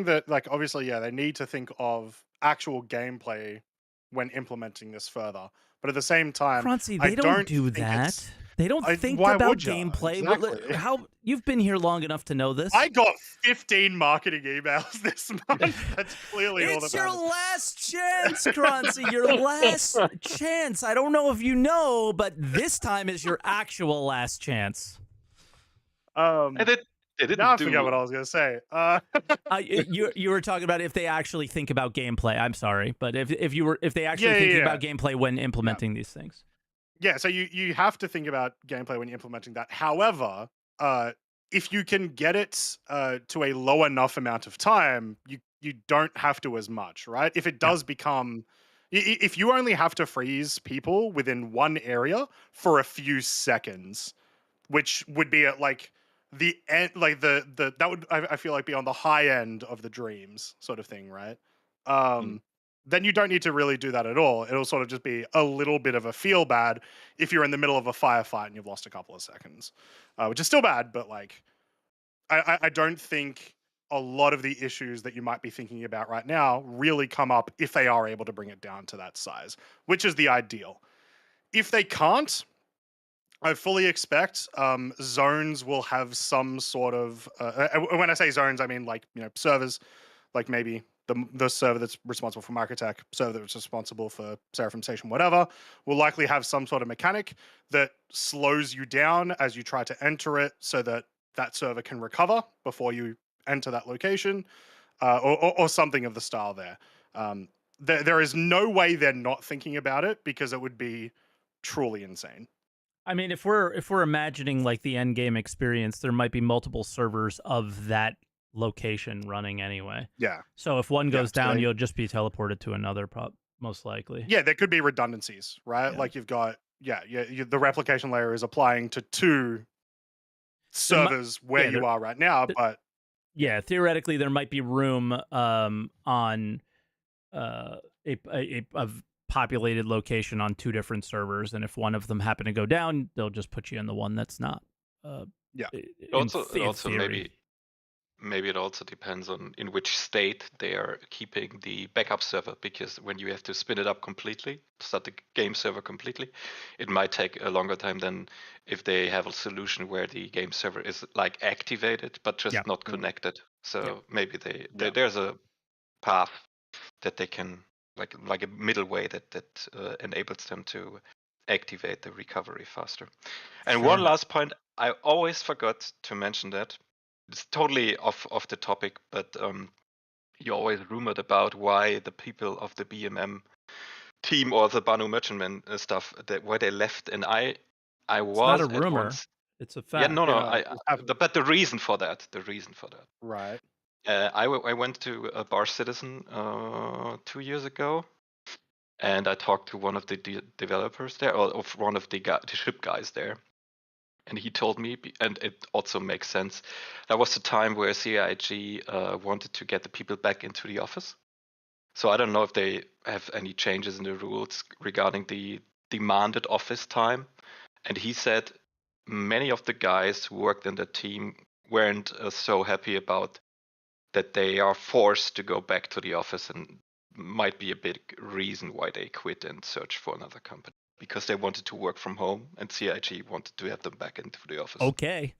that like obviously they need to think of actual gameplay when implementing this further, but at the same time, Croncy, I they don't don't do think it's. that. They don't think Why about would you? gameplay. Exactly. How you've been here long enough to know this. I got 15 marketing emails this month. That's clearly all It's that your matters. last chance, Croncy. Your last chance. I don't know if you know, but this time is your actual last chance. Um, and they didn't now I do. forget what I was gonna say. You were talking about if they actually think about gameplay. I'm sorry, but if they actually Yeah, thinking yeah. about gameplay when implementing these things. Yeah, so you have to think about gameplay when you're implementing that. However, if you can get it to a low enough amount of time, you don't have to as much, right? If it Yeah. does become, if you only have to freeze people within one area for a few seconds, which would be at like the end, like the that would I feel like be on the high end of the dreams sort of thing, right? Then you don't need to really do that at all. It'll sort of just be a little bit of a feel bad if you're in the middle of a firefight and you've lost a couple of seconds, which is still bad, but like I don't think a lot of the issues that you might be thinking about right now really come up if they are able to bring it down to that size, which is the ideal. If they can't, I fully expect zones will have some sort of. When I say zones, I mean like servers, like maybe the server that's responsible for Microtech, server that's responsible for Seraphim Station, whatever, will likely have some sort of mechanic that slows you down as you try to enter it, so that that server can recover before you enter that location, or something of the style there. There is no way they're not thinking about it, because it would be truly insane. I mean, if we're imagining like the end game experience, there might be multiple servers of that location running anyway. Yeah. So if one goes so down, they- you'll just be teleported to another, most likely. Yeah, there could be redundancies, right? Yeah. Like you've got, the replication layer is applying to 2 servers where yeah, you are right now, but Yeah, theoretically, there might be room on a populated location on 2 different servers, and if one of them happen to go down, they'll just put you in the one that's not. Yeah. Also, in theory. maybe it also depends on in which state they are keeping the backup server, because when you have to spin it up completely, start the game server completely, it might take a longer time than if they have a solution where the game server is like activated but just Yeah. not connected. So Yeah. maybe Yeah. there's a path that they can like a middle way that enables them to activate the recovery faster. And one Sure. last point, I always forgot to mention that. It's totally off the topic, but you always rumored about why the people of the BMM team or the Banu Merchantman stuff, that why they left, and I It's not was a at rumor. once. It's a Yeah, fact. no, no. Yeah, But the reason for that, right. I went to a Bar Citizen 2 years ago, and I talked to one of the developers there, or of one of the ship guys there, and he told me, and it also makes sense. That was the time where CIG wanted to get the people back into the office. So I don't know if they have any changes in the rules regarding the demanded office time. And he said many of the guys who worked in the team weren't so happy about that they are forced to go back to the office, and might be a big reason why they quit and search for another company, because they wanted to work from home and CIG wanted to have them back into the office. Okay.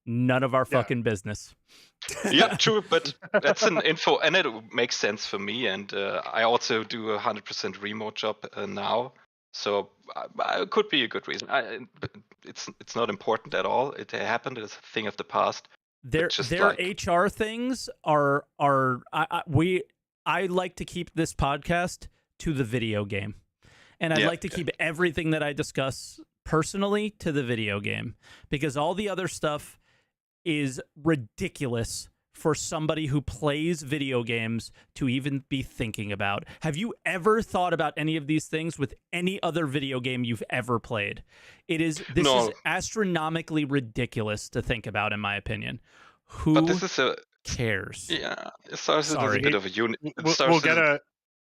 None of our Yeah. fucking business. Yeah, true, but that's an info, and it makes sense for me. And I also do a 100% remote job now, so it could be a good reason. But it's not important at all. It happened; it's a thing of the past. Their just their like HR things are I like to keep this podcast to the video game. And I'd Yeah, like to keep everything that I discuss personally to the video game, because all the other stuff is ridiculous for somebody who plays video games to even be thinking about. Have you ever thought about any of these things with any other video game you've ever played? This No. is astronomically ridiculous to think about, in my opinion. Who but this is a cares? yeah. Star Citizen is Sorry. a bit of a unit.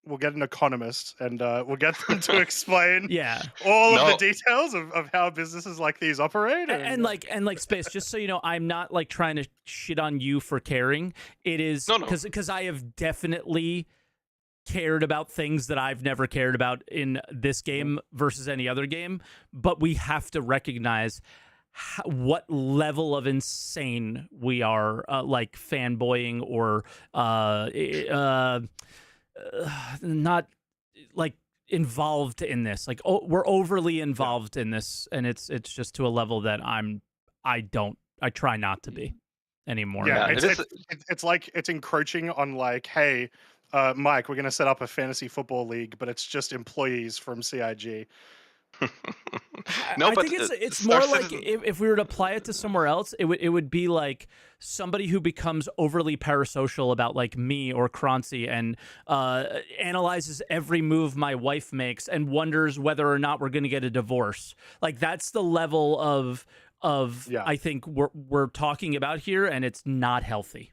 We'll get an economist and we'll get them to explain Yeah. all of the details of how businesses like these operate. And like Space, just so you know, I'm not like trying to shit on you for caring. It is No. because I have definitely cared about things that I've never cared about in this game versus any other game. But we have to recognize what level of insane we are, like fanboying or not like involved in this. Like, we're overly involved in this, and it's just to a level that I try not to be anymore. Yeah, Yeah, it's like it's encroaching on like, hey, Mike, we're gonna set up a fantasy football league, but it's just employees from CIG. No, I but think it's Star more like Citizen- if we were to apply it to somewhere else, it would be like somebody who becomes overly parasocial about like me or Croncy and analyzes every move my wife makes and wonders whether or not we're going to get a divorce. Like, that's the level of I think we're talking about here, and it's not healthy.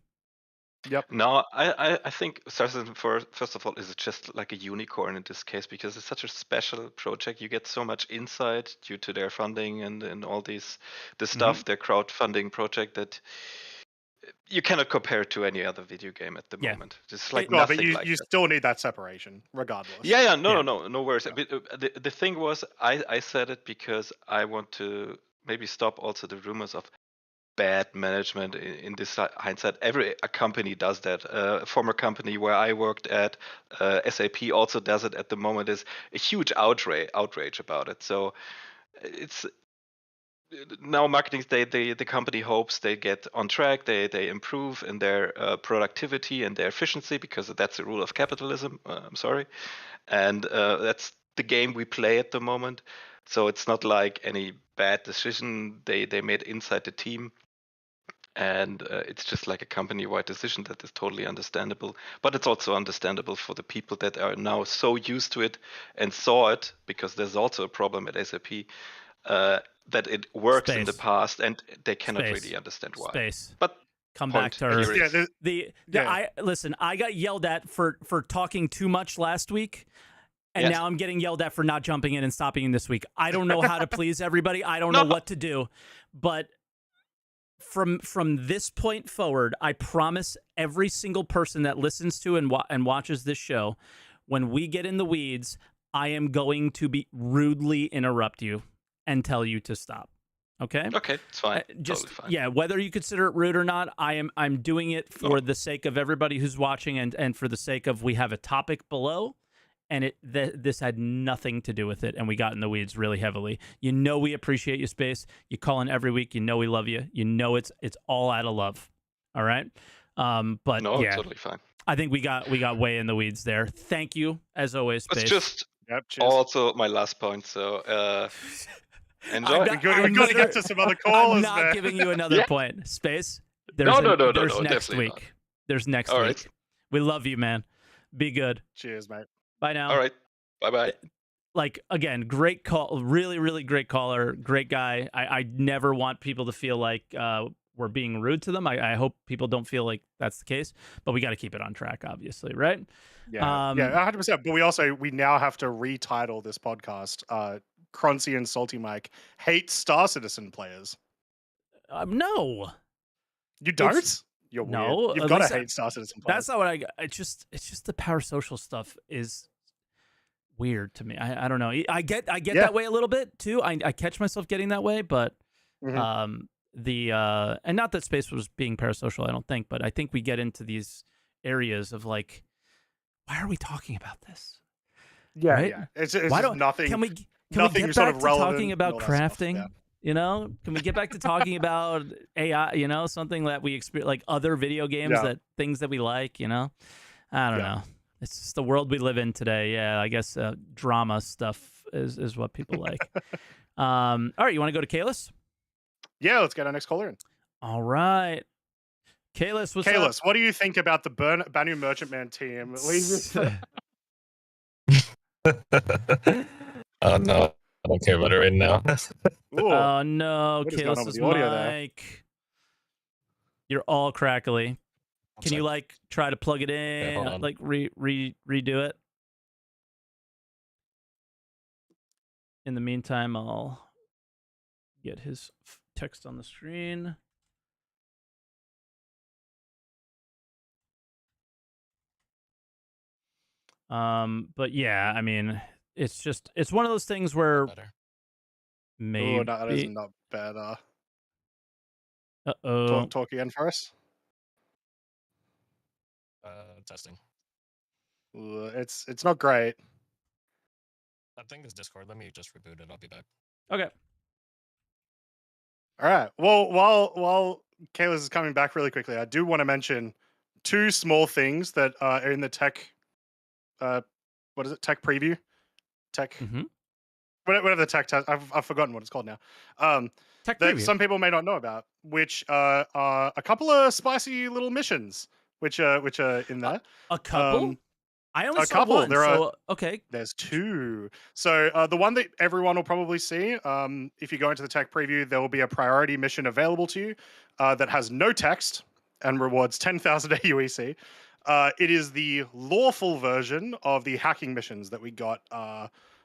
Yep. No, I think Star Citizen first of all is just like a unicorn in this case, because it's such a special project. You get so much insight due to their funding and all this stuff, their crowdfunding project, that you cannot compare it to any other video game at the moment. It's like No, nothing but you like that. still need that separation, regardless. Yeah, no worries. But, the thing was, I said it because I want to maybe stop also the rumors of bad management in this hindsight. Every a company does that. A former company where I worked at, SAP, also does it at the moment. There's a huge outrage about it. So it's now marketing. The company hopes they get on track. They improve in their productivity and their efficiency, because that's the rule of capitalism. I'm sorry, and that's the game we play at the moment. So it's not like any bad decision they made inside the team. And it's just like a company-wide decision that is totally understandable. But it's also understandable for the people that are now so used to it and saw it, because there's also a problem at SAP that it works in the Space. past, and they cannot Space. really understand why. Space. But Come back point to Earth. here is- Listen, I got yelled at for talking too much last week. And Yes. now I'm getting yelled at for not jumping in and stopping in this week. I don't know how to please everybody. I don't know what to do. But from this point forward, I promise every single person that listens to and watches this show, when we get in the weeds, I am going to be rudely interrupt you and tell you to stop. Okay? Okay, it's fine. Just Totally fine. yeah, whether you consider it rude or not, I'm doing it for the sake of everybody who's watching, and for the sake of, we have a topic below, and this had nothing to do with it, and we got in the weeds really heavily. You know we appreciate you, Space. You call in every week. You know we love you. You know it's all out of love. All right? But No, yeah, totally fine. I think we got way in the weeds there. Thank you, as always, Space. It's just Yep, cheers. also my last point. So Enjoy. I'm not- We've got to get to some other callers, I'm not man. giving you another Yeah. point. Space. No, There's next definitely week. not. There's next All week. right. We love you, man. Be good. Cheers, mate. Bye now. All right. Bye-bye. Like, again, great call. Really, really great caller. Great guy. I never want people to feel like we're being rude to them. I hope people don't feel like that's the case. But we got to keep it on track, obviously, right? Yeah, 100%. But we now have to retitle this podcast. Croncy and SaltEMike hate Star Citizen players. No. You don't? It's- You're no, weird. You've at got to least hate Star Citizen players. That's not what I. It's just the power social stuff is weird to me. I don't know. I get that way a little bit too. I catch myself getting that way, but Mhm. and not that space was being parasocial, I don't think, but I think we get into these areas of like, why are we talking about this? Yeah, right? yeah. It's Why just don't nothing. can we nothing get sort back of to relevant talking and about all that stuff, crafting? yeah. You know, can we get back to talking about AI? You know, something that we experience, like other video games, Yeah. things that we like. You know, I don't know. It's just the world we live in today. Yeah, I guess drama stuff is what people like. All right, you want to go to Kalis? Yeah, let's get our next caller in. All right, Kalis, what's up? Kalis, what do you think about the Banu Merchantman team? Oh no, I don't care about it right now. Ooh, Oh no, what is going on Kalis' with the audio there? mic. You're all crackly. One Can you sec. like try to plug it in, hold on. like redo it? In the meantime, I'll get his text on the screen. But yeah, I mean, it's one of those things where better? maybe. Oh, that is not better. Uh-oh. Talk again for us. Testing. Ooh, it's not great. I think it's Discord. Let me just reboot it. I'll be back. Okay. All right. Well, while Kalis is coming back really quickly, I do want to mention two small things that are in the tech. What is it? Tech preview. Tech. Mhm. Whatever the tech test. I've forgotten what it's called now. Tech That preview. some people may not know about, which are a couple of spicy little missions, which are in there. A couple? Um, I only a saw couple. one. There are- So okay. There's two. So the one that everyone will probably see, if you go into the tech preview, there will be a priority mission available to you that has no text and rewards 10,000 AUEC. It is the lawful version of the hacking missions that we got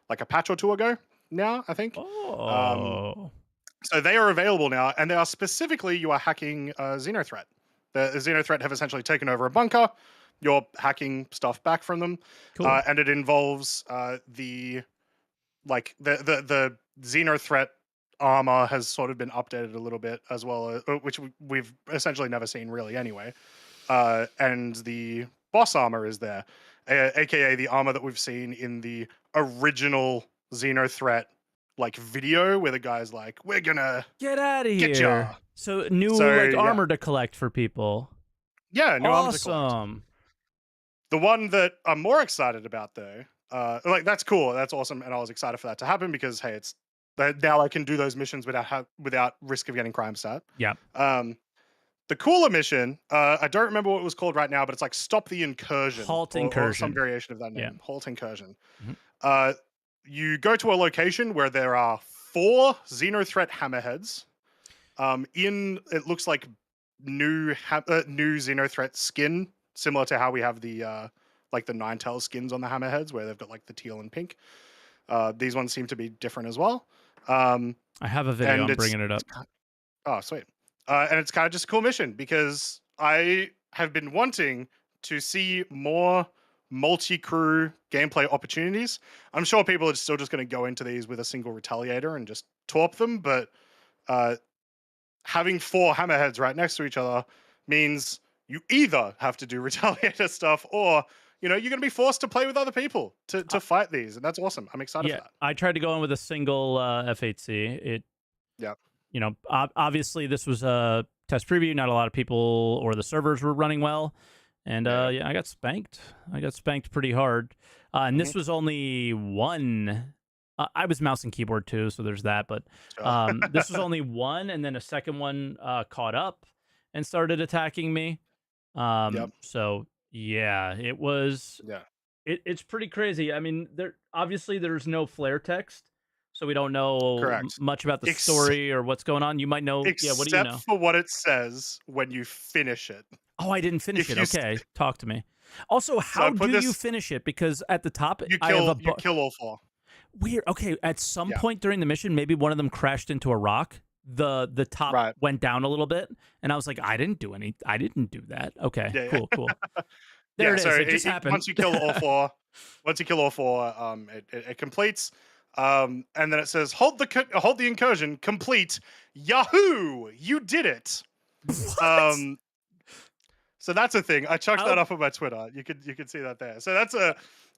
like a patch or two ago now, I think. Oh. So they are available now, and they are specifically, you are hacking Xenothreat. The Xenothreat have essentially taken over a bunker. You're hacking stuff back from them. Cool. And it involves the Xenothreat armor has sort of been updated a little bit as well, which we've essentially never seen really anyway. And the boss armor is there, aka the armor that we've seen in the original Xenothreat like video where the guy's like, "We're gonna Get out of get here. ya." So new So, like yeah. armor to collect for people. Yeah, new armor to collect. Awesome. The one that I'm more excited about, though, like that's cool, that's awesome, and I was excited for that to happen because hey, it's that now I can do those missions without risk of getting crime stat. Yeah. The cooler mission, I don't remember what it was called right now, but it's like Stop the Incursion. Halt or Incursion. some variation of that name. Yeah. Halt Incursion. Mhm. You go to a location where there are 4 Xenothreat hammerheads. It looks like new Xenothreat skin, similar to how we have the like the Ninetales skins on the hammerheads, where they've got like the teal and pink. These ones seem to be different as well. I have a video. and I'm it's- bringing it up. Oh, sweet. And it's kind of just a cool mission because I have been wanting to see more multi-crew gameplay opportunities. I'm sure people are still just going to go into these with a single retaliator and just torp them, but having 4 hammerheads right next to each other means you either have to do retaliator stuff or you're going to be forced to play with other people to fight these, and that's awesome. I'm excited Yeah, for that. I tried to go in with a single F8C. Yeah. You know, obviously this was a test preview. Not a lot of people or the servers were running well. And yeah, I got spanked. I got spanked pretty hard. And this was only one I was mouse and keyboard too, so there's that. But Sure. this was only one, and then a second one caught up and started attacking me. Yep. So yeah, it was. Yeah. It's pretty crazy. I mean, there's no flare text, so we don't know Correct. much about the Ex- story or what's going on. You might know. Yeah, what do you Except know? for what it says when you finish it. Oh, I didn't finish If it. you Okay, talk to me. Also, I how put do you this- finish it? Because at the top, You I have kill a you kill all 4. weird. Okay, at some Yeah. point during the mission, maybe one of them crashed into a rock. The top Right. went down a little bit, and I was like, I didn't do that. Okay, Yeah, yeah. cool. There it is. So It just happened. once you kill all 4, it completes. And then it says, hold the incursion complete. Yahoo! You did it. What? So that's a thing. I chucked that I'll- up on my Twitter. You could see that there. So that's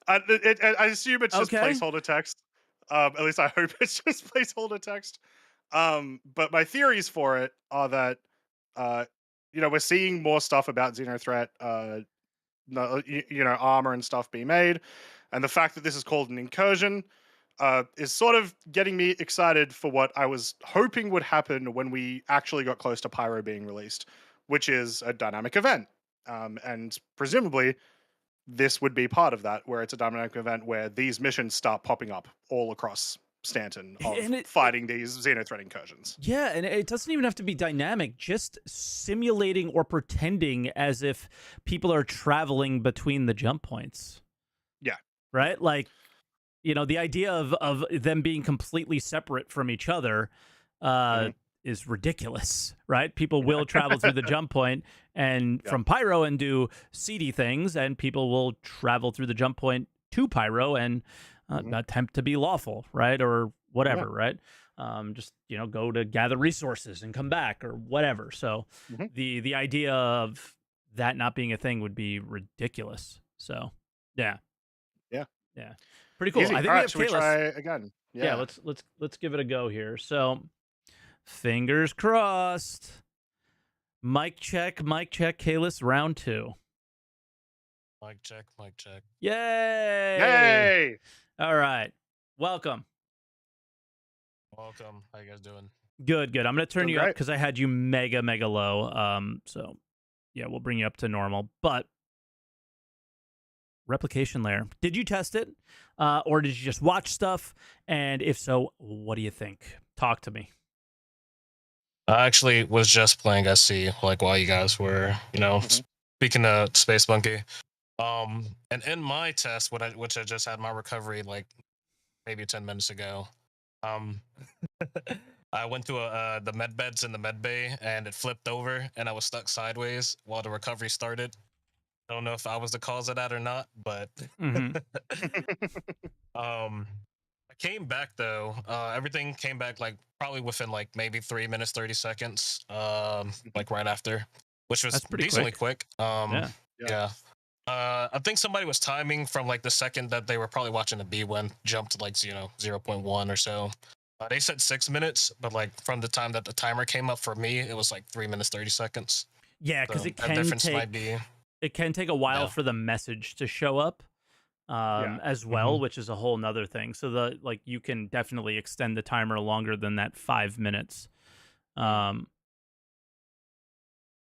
I assume it's just Okay. placeholder text. At least I hope it's just placeholder text. But my theories for it are that we're seeing more stuff about Xenothreat, armor and stuff being made, and the fact that this is called an incursion is sort of getting me excited for what I was hoping would happen when we actually got close to Pyro being released, which is a dynamic event. And presumably, this would be part of that, where it's a dynamic event where these missions start popping up all across Stanton of fighting these Xenothreat incursions. Yeah, and it doesn't even have to be dynamic, just simulating or pretending as if people are traveling between the jump points. Yeah. Right? Like, the idea of them being completely separate from each other is ridiculous, right? People will travel through the jump point and from Pyro and do seedy things, and people will travel through the jump point to Pyro and attempt to be lawful, right? Or whatever, right? Just, go to gather resources and come back or whatever. So the idea of that not being a thing would be ridiculous. So, yeah. Pretty cool. Easy. I think All right, we should we have try Kalis. again? Yeah, let's give it a go here. So, fingers crossed. Mic check, Kalis, round 2. Mic check, mic check. Yay! Yay! All right. Welcome. Welcome. How you guys doing? Good. I'm going to turn Doing you up great. because I had you mega low. So, yeah, we'll bring you up to normal. But replication layer. Did you test it? Or did you just watch stuff? And if so, what do you think? Talk to me. I actually was just playing SC like while you guys were, speaking to Space Monkey. And in my test, which I just had my recovery like maybe 10 minutes ago, I went to the med beds in the med bay and it flipped over and I was stuck sideways while the recovery started. I don't know if I was the cause of that or not, but I came back though. Everything came back like probably within like maybe 3 minutes 30 seconds. Like right after, which was That's pretty decently quick. Yeah. I think somebody was timing from like the second that they were probably watching the B one jump to like 0.1 or so. They said 6 minutes, but like from the time that the timer came up for me, it was like 3 minutes 30 seconds. Yeah, because So it that can difference take might be. it can take a while Yeah. for the message to show up as well, which is a whole nother thing. So you can definitely extend the timer longer than that 5 minutes.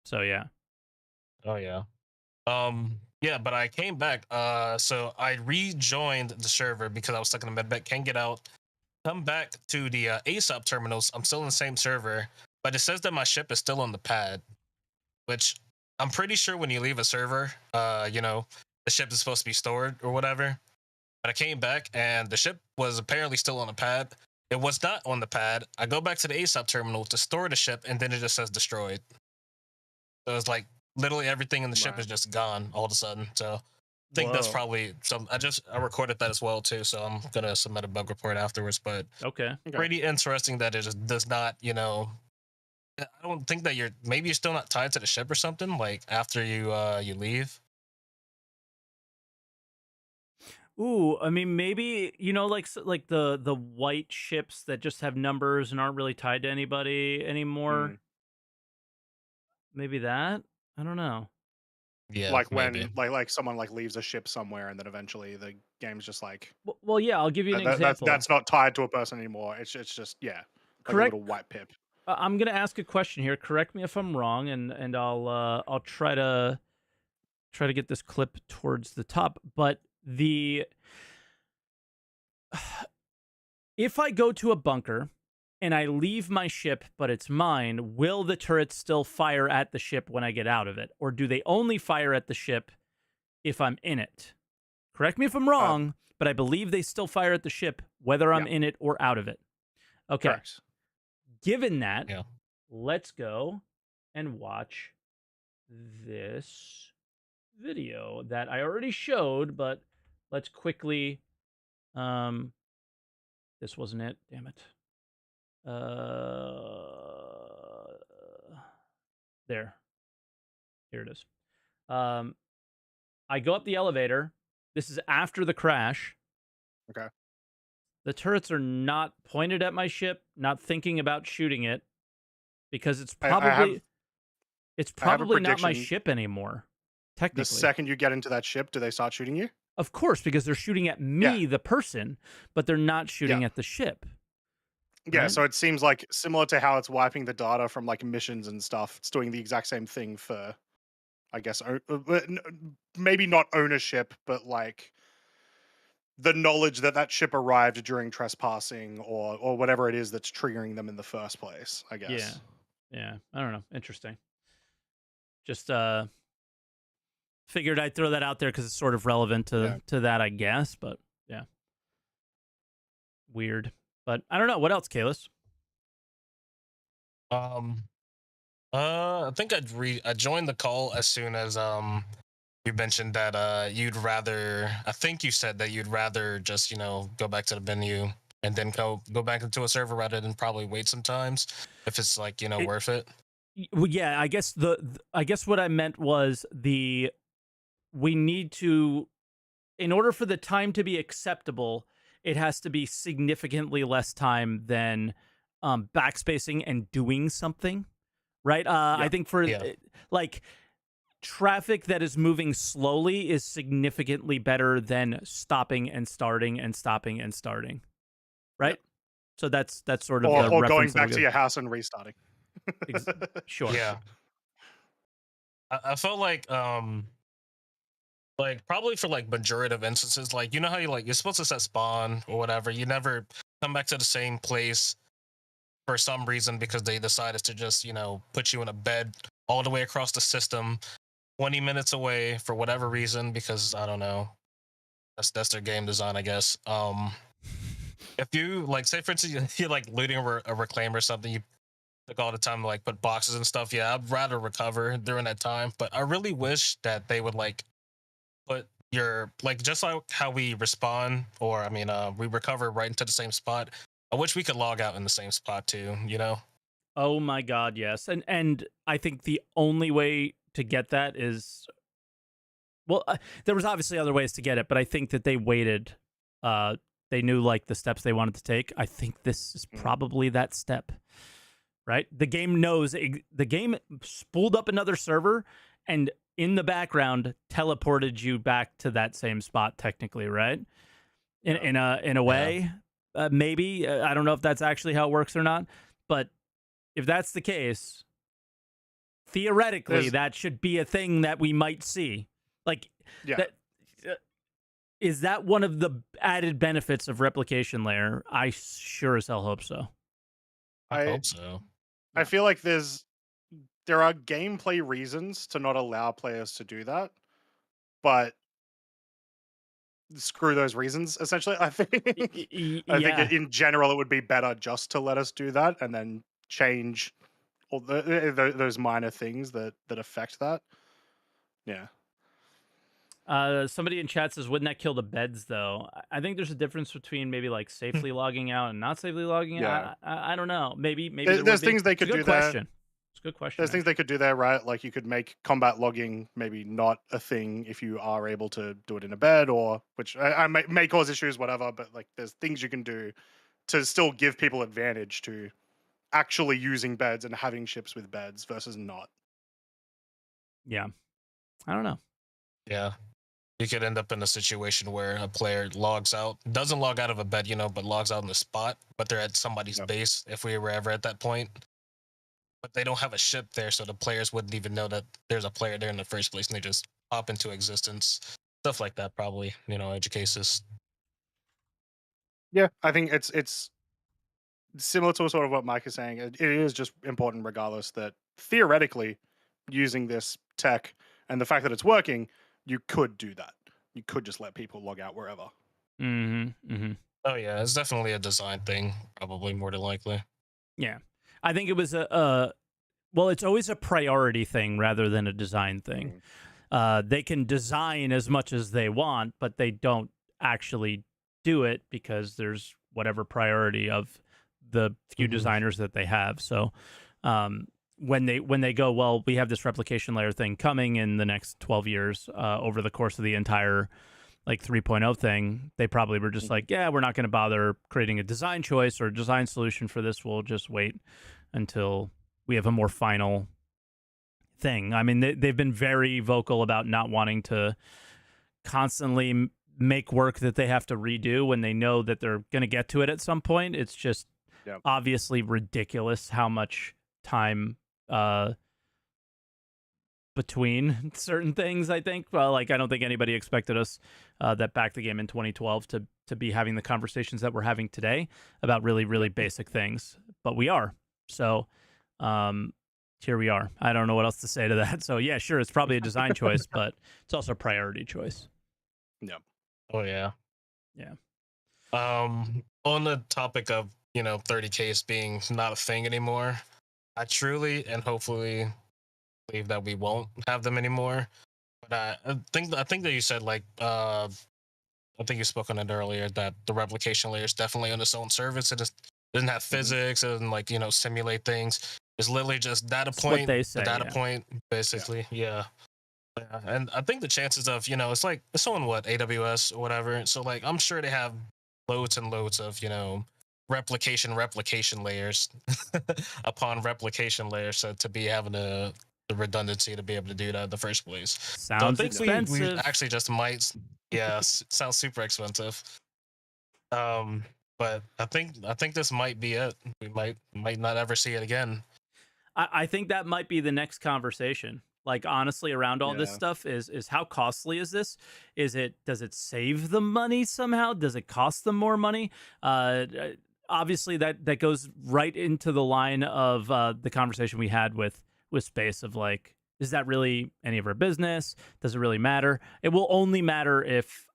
So yeah. Oh yeah. Yeah, but I came back. So I rejoined the server because I was stuck in the medbay. Can't get out. Come back to the ASOP terminals. I'm still in the same server, but it says that my ship is still on the pad, which I'm pretty sure when you leave a server, the ship is supposed to be stored or whatever. But I came back and the ship was apparently still on the pad. It was not on the pad. I go back to the ASOP terminal to store the ship, and then it just says destroyed. So it's like literally everything in the ship is just gone all of a sudden. So I think that's probably some. I recorded that as well too, so I'm gonna submit a bug report afterwards. But Okay. pretty interesting that it just does not, I don't think that maybe you're still not tied to the ship or something like after you leave. Ooh, I mean, maybe like the white ships that just have numbers and aren't really tied to anybody anymore. Maybe that. I don't know. Yeah, Like maybe. when someone like leaves a ship somewhere, and then eventually the game's just like Well, yeah, I'll give you an example. that's not tied to a person anymore. It's just like a Correct. little white pip. I'm gonna ask a question here. Correct me if I'm wrong, and I'll try to get this clip towards the top. But if I go to a bunker and I leave my ship, but it's mine, will the turrets still fire at the ship when I get out of it, or do they only fire at the ship if I'm in it? Correct me if I'm wrong, but I believe they still fire at the ship whether I'm in it or out of it. Okay. Correct. Given that, Yeah. let's go and watch this video that I already showed, but let's quickly this wasn't it, damn it. There. Here it is. I go up the elevator. This is after the crash. Okay. The turrets are not pointed at my ship, not thinking about shooting it, because it's probably not my prediction. ship anymore. Technically. The second you get into that ship, do they start shooting you? Of course, because they're shooting at me, the person, but they're not shooting at the ship. Yeah, Right? so it seems like similar to how it's wiping the data from like missions and stuff. It's doing the exact same thing for, I guess, maybe not ownership, but like the knowledge that that ship arrived during trespassing or whatever it is that's triggering them in the first place, I guess. Yeah. I don't know. Interesting. Just figured I'd throw that out there because it's sort of relevant to that, I guess. But yeah, weird. But I don't know. What else, Kalis? I think I joined the call as soon as you mentioned that you'd rather. I think you said that you'd rather just go back to the menu and then go back into a server rather than probably wait sometimes if it's like worth it. Well, yeah, I guess I guess what I meant was we need to, in order for the time to be acceptable, it has to be significantly less time than backspacing and doing something, right? I think for like traffic that is moving slowly is significantly better than stopping and starting and stopping and starting, right? So that's sort of the or reference going that back we'll to your house and restarting. Sure. Yeah. I felt like probably for like majority of instances, like how you're supposed to set spawn or whatever, you never come back to the same place for some reason because they decided to just put you in a bed all the way across the system 20 minutes away for whatever reason, because I don't know, that's their game design, I guess. If you like, say for instance, you're like looting a reclaim or something, you took all the time to like put boxes and stuff. Yeah, I'd rather recover during that time, but I really wish that they would like put your like, just like how we respawn, or I mean we recover right into the same spot. I wish we could log out in the same spot too, Oh my god, yes. And I think the only way to get that is, well, there was obviously other ways to get it, but I think that they waited. They knew like the steps they wanted to take. I think this is probably that step. Right? The game knows, the game spooled up another server and in the background teleported you back to that same spot technically, right? In a way, maybe. I don't know if that's actually how it works or not, but if that's the case, theoretically that should be a thing that we might see. Like that is that one of the added benefits of replication layer? I sure as hell hope so. I hope so. I feel like there are gameplay reasons to not allow players to do that, but screw those reasons. Essentially, I think in general it would be better just to let us do that and then change all those minor things that affect that. Yeah. Somebody in chat says, wouldn't that kill the beds though? I think there's a difference between maybe like safely logging out and not safely logging out. I don't know. Maybe there's things they could do there. It's a good question. There's things they could do there, right? Like you could make combat logging maybe not a thing if you are able to do it in a bed, or which I may cause issues, whatever. But like, there's things you can do to still give people advantage to actually using beds and having ships with beds versus not. Yeah. I don't know. Yeah. You could end up in a situation where a player logs out, doesn't log out of a bed, but logs out in the spot, but they're at somebody's Yep. base if we were ever at that point. But they don't have a ship there, so the players wouldn't even know that there's a player there in the first place, and they just pop into existence. Stuff like that, probably, edge cases. Yeah, I think it's similar to sort of what Mike is saying. It is just important, regardless, that theoretically, using this tech and the fact that it's working, you could do that. You could just let people log out wherever. Mm-hmm. Mm-hmm. Oh yeah, it's definitely a design thing, probably more than likely. Yeah, I think it was well, it's always a priority thing rather than a design thing. They can design as much as they want, but they don't actually do it because there's whatever priority of the few designers that they have. So when they go, well, we have this replication layer thing coming in the next 12 years over the course of the entire like 3.0 thing, they probably were just like, yeah, we're not going to bother creating a design choice or a design solution for this. We'll just wait until we have a more final thing. I mean, they've been very vocal about not wanting to constantly make work that they have to redo when they know that they're going to get to it at some point. It's just obviously ridiculous how much time between certain things, I think. Well, like, I don't think anybody expected us that backed the game in 2012 to be having the conversations that we're having today about really, really basic things. But we are. So here we are. I don't know what else to say to that. So yeah, sure, it's probably a design choice, but it's also a priority choice. Yeah. Oh yeah. Yeah. On the topic of 30K's being not a thing anymore, I truly and hopefully believe that we won't have them anymore. But I think that you said, like, I think you spoke on it earlier, that the replication layer is definitely on its own service. It doesn't have physics and like simulate things. It's literally just data point. What they say, the data point, basically. Yeah. And I think the chances of it's on what, AWS or whatever. So like I'm sure they have loads and loads of replication layers upon replication layers, so to be having the redundancy to be able to do that in the first place. Sounds so I think expensive. we actually just might. Yeah, sounds super expensive. But I think this might be it. We might not ever see it again. I think that might be the next conversation. Like, honestly, around all this stuff is how costly is this? Does it save them money somehow? Does it cost them more money? Obviously that goes right into the line of the conversation we had with Space of like, is that really any of our business? Does it really matter? It will only matter if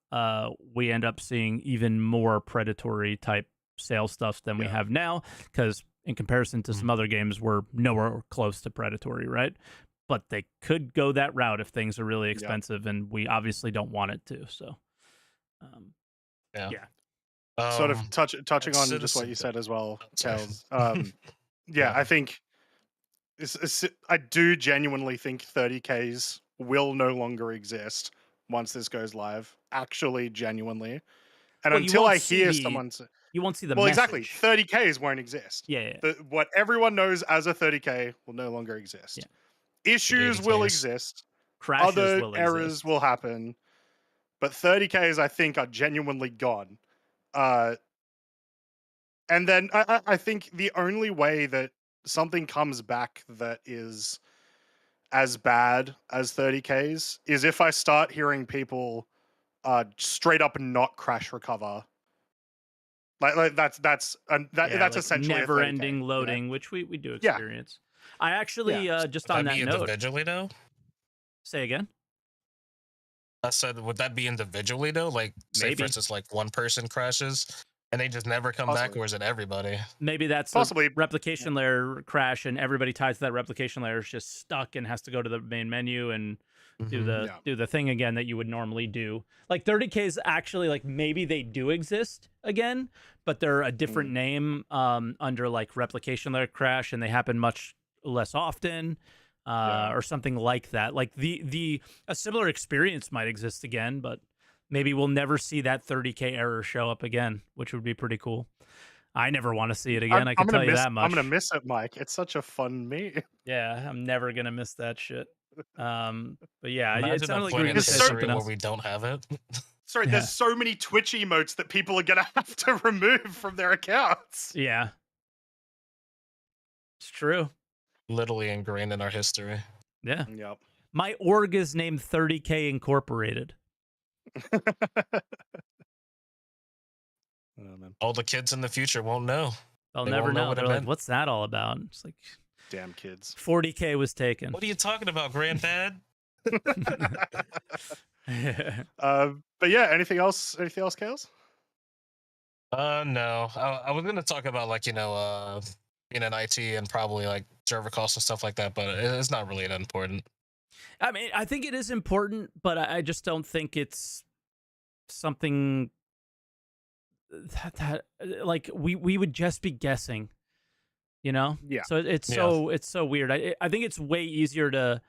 we end up seeing even more predatory type sales stuff than we have now, because in comparison to some other games, we're nowhere close to predatory, right? But they could go that route if things are really expensive, and we obviously don't want it to. So, Sort of touching on just what you said as well, Kales. I think I do genuinely think 30Ks will no longer exist once this goes live. Actually, genuinely. And until I hear someone say, you won't see the well, message. exactly, 30Ks won't exist. Yeah. What everyone knows as a 30K will no longer exist. Yeah. Issues will exist. Crashes Other will errors exist. will happen. But 30Ks, I think, are genuinely gone. And then I think the only way that something comes back that is as bad as 30Ks is if I start hearing people straight up not crash recover. Like that's essentially never-ending loading, yeah. which we do experience. I actually just on that note, individually though. Say again. I said, would that be individually though? Like, say for instance, like one person crashes and they just never come back, or is it everybody? Maybe that's possibly a replication layer crash, and everybody tied to that replication layer is just stuck and has to go to the main menu and do the thing again that you would normally do. Like 30Ks actually, like, maybe they do exist again, but they're a different name under like replication layer crash, and they happen much less often. Or something like that. Like a similar experience might exist again, but maybe we'll never see that 30K error show up again, which would be pretty cool. I never want to see it again. I can tell you that much. I'm gonna miss it, Mike. It's such a fun meme. Yeah, I'm never gonna miss that shit. But yeah, it Imagine sounded a like point we were in going to say history something where else. we don't have it. Sorry, Yeah. there's so many Twitch emotes that people are gonna have to remove from their accounts. Yeah, it's true. Literally ingrained in our history. Yeah, Yep. my org is named 30K Incorporated. Oh, man. All the kids in the future won't know. They'll They never won't know know. what it They're like, meant. "What's that all about?" It's like Damn kids. 40K was taken. What are you talking about, Granddad? But yeah, anything else? Anything else, Chaos? No. I was gonna talk about like being in IT and probably like server costs and stuff like that, but it's not really that important. I mean, I think it is important, but I just don't think it's something that like we would just be guessing, you know? Yeah. So it's Yeah. so weird. I think it's way easier to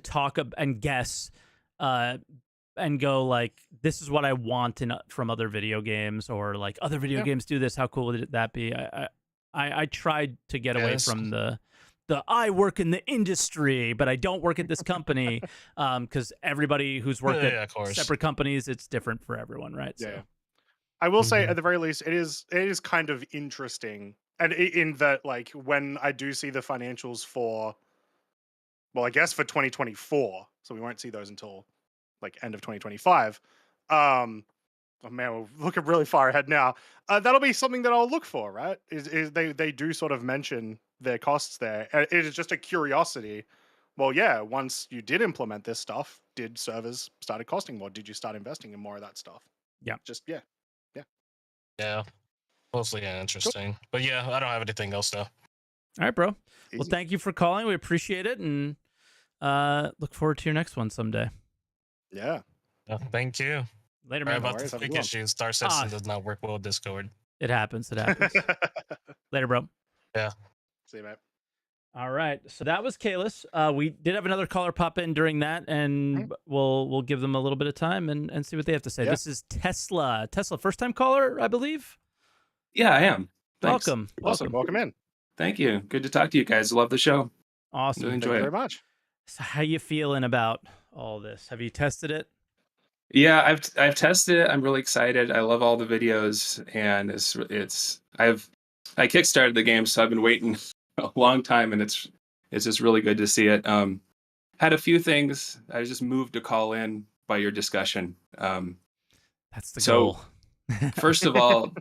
talk and guess, and go like, this is what I want from other video games, or like other video Yeah. games do this. How cool would that be? I tried to get away Yes. from the I work in the industry, but I don't work at this company, because everybody who's worked Yeah, at of course. separate companies, it's different for everyone, right? Yeah. So I will say, Mhm. at the very least, it is kind of interesting, and in that, like, when I do see the financials for, well, I guess for 2024, so we won't see those until like end of 2025. Oh man, we're looking really far ahead now. That'll be something that I'll look for, right? Is they do sort of mention their costs there. It is just a curiosity. Well, yeah, once you did implement this stuff, did servers started costing more? Did you start investing in more of that stuff? Yeah. Just yeah. Yeah. Mostly interesting. But yeah, I don't have anything else though. all right, bro. Well, Easy. thank you for calling. We appreciate it, and look forward to your next one someday. Yeah. Thank you. Later, Sorry man. about worries, the have a quick good one. issues. Star Citizen does not work well with Discord. It happens. It happens. Later, bro. See you, mate. All right. So that was Kalis. We did have another caller pop in during that, and we'll give them a little bit of time and see what they have to say. Yeah. This is Tesla. Tesla, first time caller, I believe. Yeah, I am. Thanks. Welcome. Awesome. Welcome in. Thank you. Good to talk to you guys. Love the show. Awesome. Really Thank you enjoy very it. much. So how you feeling about all this? Have you tested it? Yeah, I've tested it. I'm really excited. I love all the videos, and I kickstarted the game, so I've been waiting a long time, and it's just really good to see it. Had a few things. I was just moved to call in by your discussion. That's the So, goal. First of all,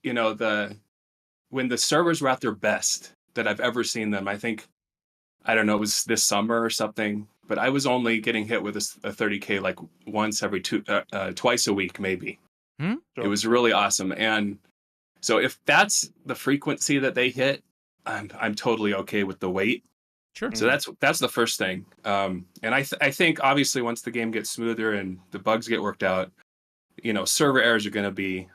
when the servers were at their best that I've ever seen them, I think, I don't know, it was this summer or something, but I was only getting hit with a 30K like once every twice a week, maybe. Hmm? It was really awesome. And so if that's the frequency that they hit, I'm totally okay with the wait. Sure. So that's the first thing. And I think obviously once the game gets smoother and the bugs get worked out, server errors are going to be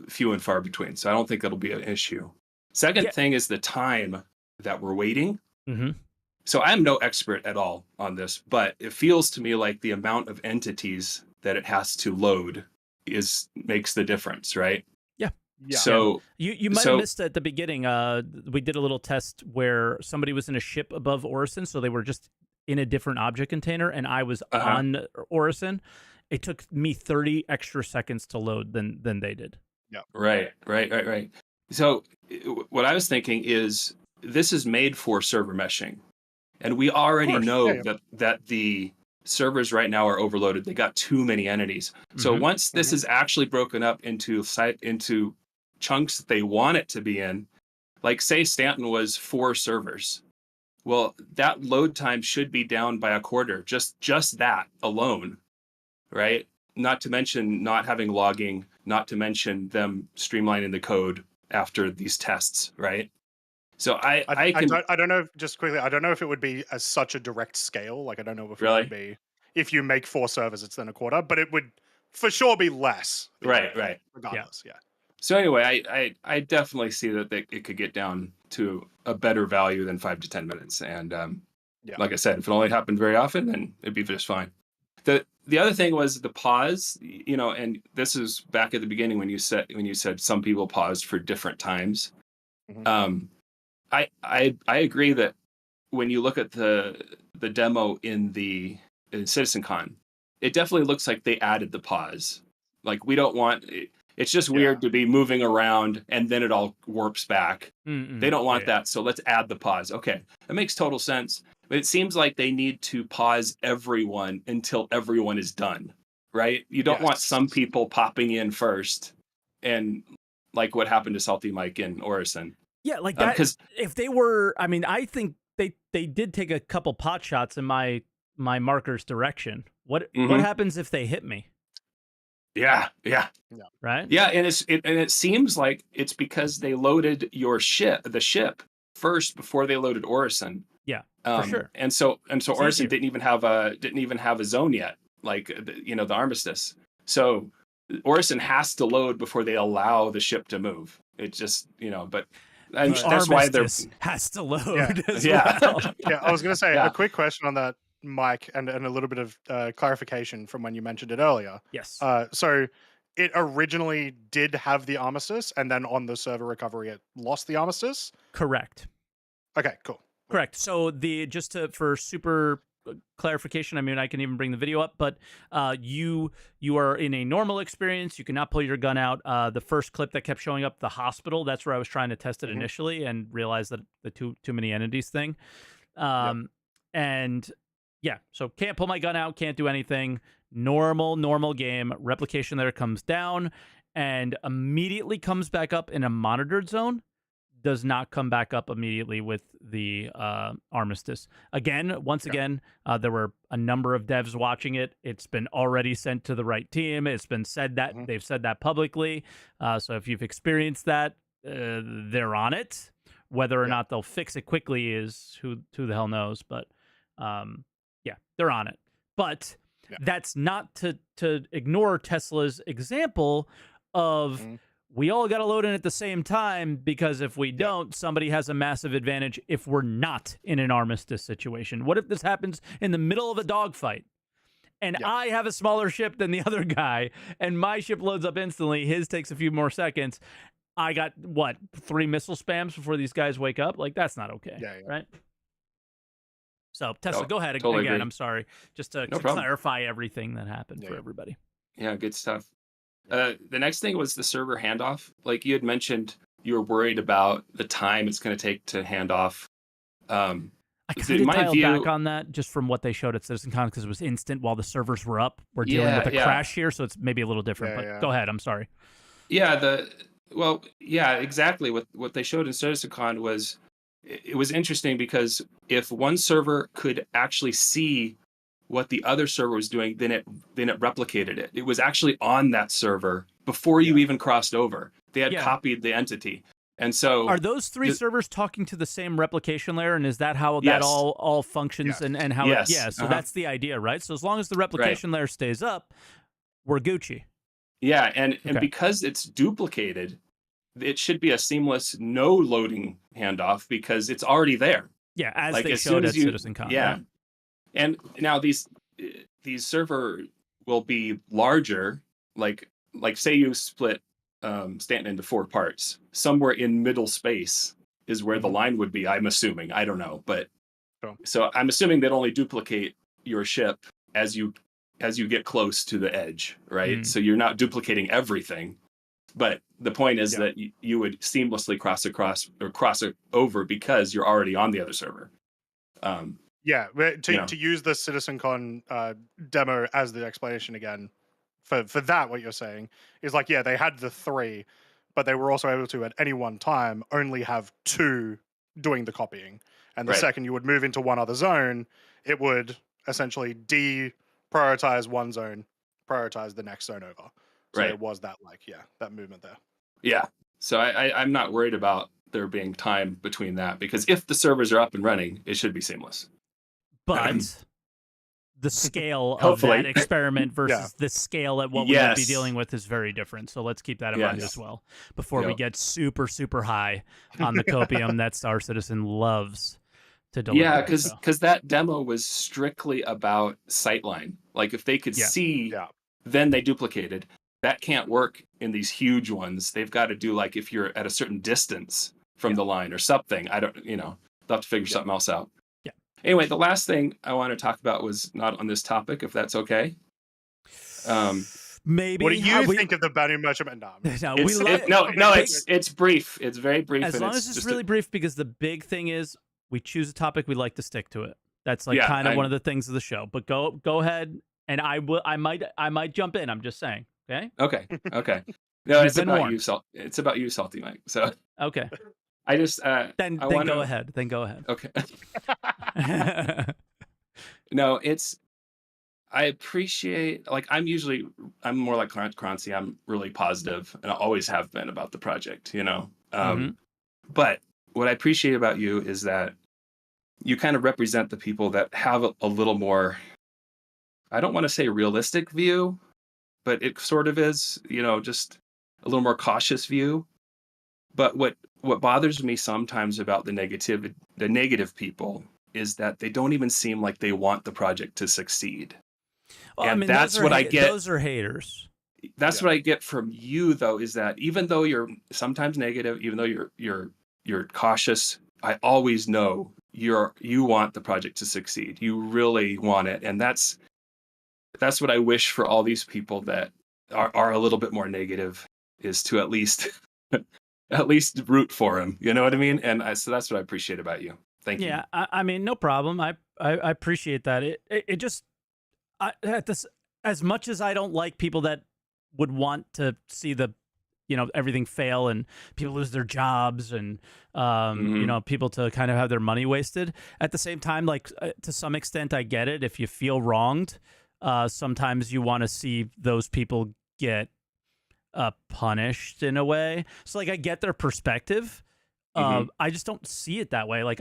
few and far between. So I don't think it'll be an issue. Second thing is the time that we're waiting. Mm-hmm. So I'm no expert at all on this, but it feels to me like the amount of entities that it has to load makes the difference, right? Yeah. So you might have missed at the beginning. We did a little test where somebody was in a ship above Orison, so they were just in a different object container, and I was on Orison. It took me 30 extra seconds to load than they did. Yeah. Right. So what I was thinking is this is made for server meshing. And we already know that the servers right now are overloaded. They got too many entities. So once this is actually broken up into chunks that they want it to be in, like say Stanton was 4 servers. Well, that load time should be down by a quarter, just that alone, right? Not to mention not having logging, not to mention them streamlining the code after these tests, right? So I don't know. Just quickly, I don't know if it would be as such a direct scale. Like I don't know if it would be if you make 4 servers, it's then a quarter, but it would for sure be less. Right. Regardless, yeah. So anyway, I definitely see that it could get down to a better value than 5 to 10 minutes. And like I said, if it only happened very often, then it'd be just fine. The other thing was the pause, and this is back at the beginning when you said some people paused for different times. Mm-hmm. I agree that when you look at the the demo in CitizenCon, it definitely looks like they added the pause. Like we don't want it's just weird to be moving around and then it all warps back. They don't want that, so let's add the pause. Okay, that makes total sense. But it seems like they need to pause everyone until everyone is done, right? You don't want some people popping in first, and like what happened to SaltEMike and Orison. Yeah, like that. Because if they were, I mean, I think they did take a couple pot shots in my marker's direction. What happens if they hit me? Yeah. Right. Yeah, and it seems like it's because they loaded the ship first before they loaded Orison. Yeah, for sure. And so It's Orison easier. didn't even have a zone yet, like the armistice. So Orison has to load before they allow the ship to move. It just but that's why they're has to load. Yeah. Well. Yeah, I was going to say a quick question on that, Mike, and a little bit of clarification from when you mentioned it earlier. Yes. So it originally did have the armistice, and then on the server recovery, it lost the armistice. Correct. Okay, cool. Correct. So for super clarification, I mean, I can even bring the video up, but you are in a normal experience. You cannot pull your gun out. The first clip that kept showing up, the hospital, that's where I was trying to test it initially and realized that the too many entities thing. And yeah, so can't pull my gun out, can't do anything. Normal game. Replication there comes down and immediately comes back up in a monitored zone. Does not come back up immediately with the armistice. Once again, there were a number of devs watching it. It's been already sent to the right team. It's been said that they've said that publicly. So if you've experienced that, they're on it. Whether or not they'll fix it quickly is who the hell knows. But they're on it. But that's not to ignore Tesla's example of we all got to load in at the same time, because if we don't, somebody has a massive advantage if we're not in an armistice situation. What if this happens in the middle of a dogfight and I have a smaller ship than the other guy and my ship loads up instantly, his takes a few more seconds. I got 3 missile spams before these guys wake up? Like, that's not okay. Right? So Tesla, go ahead totally again. agree. I'm sorry. Just to problem. clarify everything that happened for everybody. Yeah, good stuff. The next thing was the server handoff. Like you had mentioned, you were worried about the time it's going to take to hand off. I kind of dialed back on that just from what they showed at CitizenCon because it was instant while the servers were up. We're dealing with a crash here, so it's maybe a little different. But go ahead. I'm sorry. Yeah, exactly. What they showed in CitizenCon was it was interesting because if one server could actually see what the other server was doing, then it replicated it. It was actually on that server before you even crossed over. They had copied the entity. And so are those 3 servers talking to the same replication layer, and is that how that all functions and how that's the idea, right? So as long as the replication layer stays up, we're Gucci. Yeah, and because it's duplicated, it should be a seamless no loading handoff because it's already there. Yeah, as they showed at CitizenCon. Yeah. Right? And now these server will be larger, like say you split Stanton into 4 parts. Somewhere in middle space is where the line would be, I'm assuming. I don't know, but so I'm assuming they'd only duplicate your ship as you get close to the edge, right? So you're not duplicating everything. But the point is that you would seamlessly cross it over because you're already on the other server. To use the CitizenCon demo as the explanation again, for that, what you're saying is they had the 3, but they were also able to at any one time only have 2 doing the copying. And the second you would move into one other zone, it would essentially deprioritize one zone, prioritize the next zone over. So it was that that movement there. Yeah. So I'm not worried about there being time between that because if the servers are up and running, it should be seamless. But the scale of that experiment versus the scale at what we would be dealing with is very different. So let's keep that in mind as well before we get super, super high on the copium that Star Citizen loves to deliver. Yeah, because that demo was strictly about sightline. Like if they could see, then they duplicated. That can't work in these huge ones. They've got to do if you're at a certain distance from the line or something. I don't, they'll have to figure something else out. Yeah. Anyway, the last thing I want to talk about was not on this topic, if that's okay. Maybe. What do you think of the bounty merchant? No, it's brief. It's very brief. As long as it's really brief, because the big thing is we choose a topic, we like to stick to it. That's like kind of one of the things of the show. But go ahead, and I might jump in. I'm just saying. Okay. Okay. No, it's about you, It's about you, SaltEMike. So okay. I just then go ahead. Then go ahead. Okay. No, I appreciate, like, I'm more like Croncy. I'm really positive, and I always have been about the project, you know. But what I appreciate about you is that you kind of represent the people that have a little more, I don't want to say realistic view, but it sort of is, you know, just a little more cautious view. But what bothers me sometimes about the negative people is that they don't even seem like they want the project to succeed. Well, and I mean, that's what I get. Those are haters. That's what I get from you, though, is that even though you're sometimes negative, even though you're cautious, I always know you want the project to succeed. You really want it, and that's what I wish for all these people that are a little bit more negative, is to at least root for him. You know what I mean? And so that's what I appreciate about you. Thank you. Yeah, I mean, no problem. I appreciate that. It just as much as I don't like people that would want to see everything fail and people lose their jobs and people to kind of have their money wasted. At the same time, like to some extent, I get it. If you feel wronged, sometimes you want to see those people get punished in a way. So like I get their perspective. I just don't see it that way. Like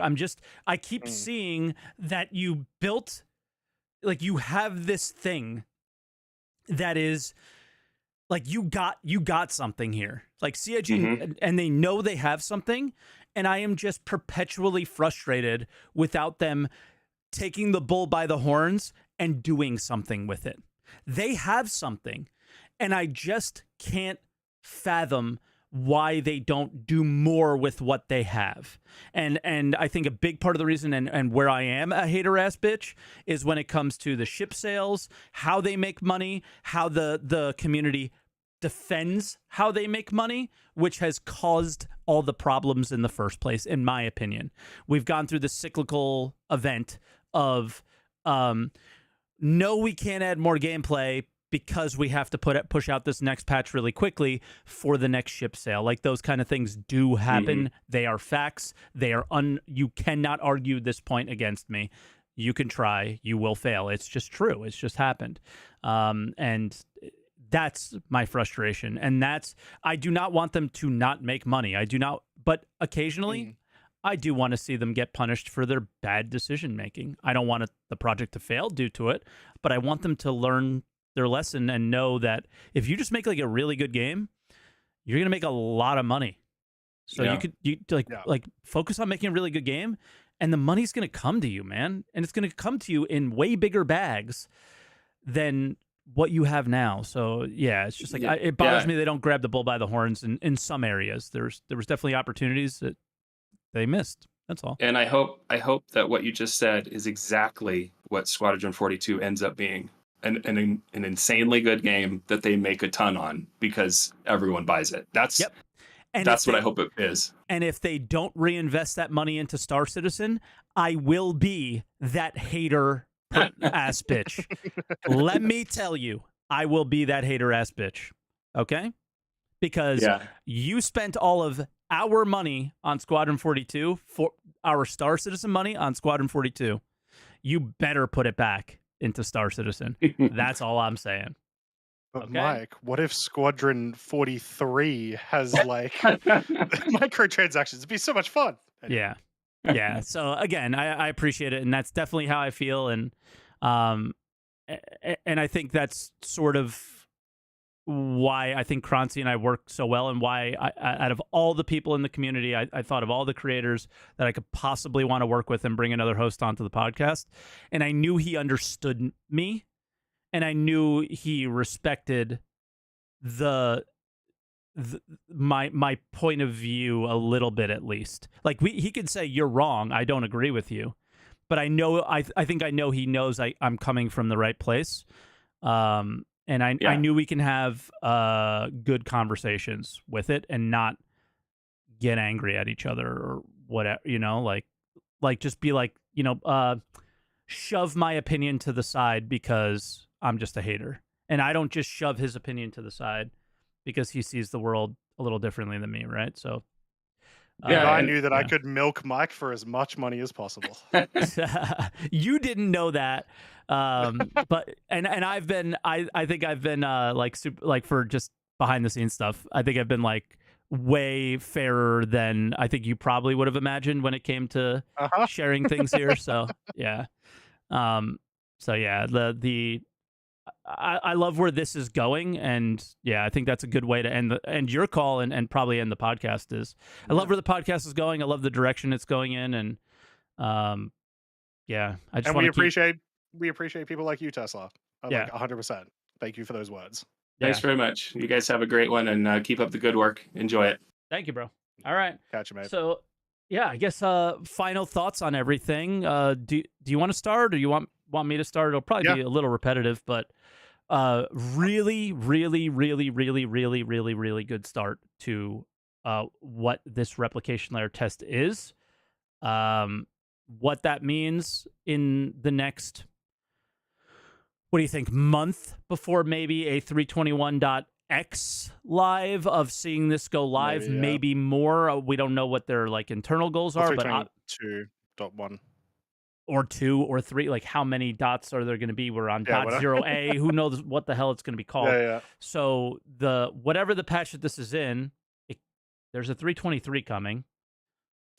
I keep seeing that you built, like you have this thing that is like you got something here. Like CIG and they know they have something, and I am just perpetually frustrated without them taking the bull by the horns and doing something with it. They have something, and I just can't fathom why they don't do more with what they have. And I think a big part of the reason and where I am a hater ass bitch is when it comes to the ship sales, how they make money, how the community defends how they make money, which has caused all the problems in the first place, in my opinion. We've gone through the cyclical event of no, we can't add more gameplay because we have to push out this next patch really quickly for the next ship sale. Like those kind of things do happen. They are facts. They are you cannot argue this point against me. You can try, you will fail. It's just true. It's just happened. And that's my frustration. And I do not want them to not make money. I do not, but occasionally I do want to see them get punished for their bad decision making. I don't want the project to fail due to it, but I want them to learn their lesson and know that if you just make like a really good game, you're gonna make a lot of money. So you focus on making a really good game, and the money's gonna come to you, man. And it's gonna come to you in way bigger bags than what you have now. So yeah, it's just like it bothers me they don't grab the bull by the horns in some areas. There was definitely opportunities that they missed. That's all. And I hope that what you just said is exactly what Squadron 42 ends up being. An insanely good game that they make a ton on because everyone buys it. That's what I hope it is. And if they don't reinvest that money into Star Citizen, I will be that hater ass bitch. Let me tell you, I will be that hater ass bitch. Okay? Because you spent all of our money on Squadron 42, for our Star Citizen money on Squadron 42. You better put it back into Star Citizen. That's all I'm saying. But okay? Mike, what if Squadron 43 has like microtransactions? It'd be so much fun. Anyway. Yeah. So again, I appreciate it, and that's definitely how I feel, and I think that's sort of why I think Croncy and I work so well, and why out of all the people in the community, I thought of all the creators that I could possibly want to work with and bring another host onto the podcast. And I knew he understood me, and I knew he respected my point of view a little bit, at least. Like he could say, you're wrong, I don't agree with you. but I know I think I know he knows I'm coming from the right place. And I knew we can have good conversations with it and not get angry at each other or whatever, like just be like, shove my opinion to the side because I'm just a hater. And I don't just shove his opinion to the side because he sees the world a little differently than me, right? So I knew that I could milk Mike for as much money as possible. You didn't know that, but I've been I think I've been for just behind the scenes stuff. I think I've been like way fairer than I think you probably would have imagined when it came to sharing things here. So yeah, I love where this is going, and yeah, I think that's a good way to end your call and probably end the podcast. I love where the podcast is going. I love the direction it's going in, and yeah, I just we appreciate people like you, Tesla. Like 100%. Thank you for those words. Thanks very much. You guys have a great one, and keep up the good work. Enjoy it. Thank you, bro. All right, catch you, mate. So yeah, I guess final thoughts on everything. Do you want to start, or you want me to start? It'll probably be a little repetitive, but really, really, really, really, really, really, really good start to what this replication layer test is. What that means in the next, what do you think, month before maybe a 321.x live of seeing this go live, maybe more. We don't know what their like internal goals are, but 2.1 or 2 or 3, like how many dots are there going to be? We're on .0a. Who knows what the hell it's going to be called? So whatever the patch that this is in, there's a 323 coming.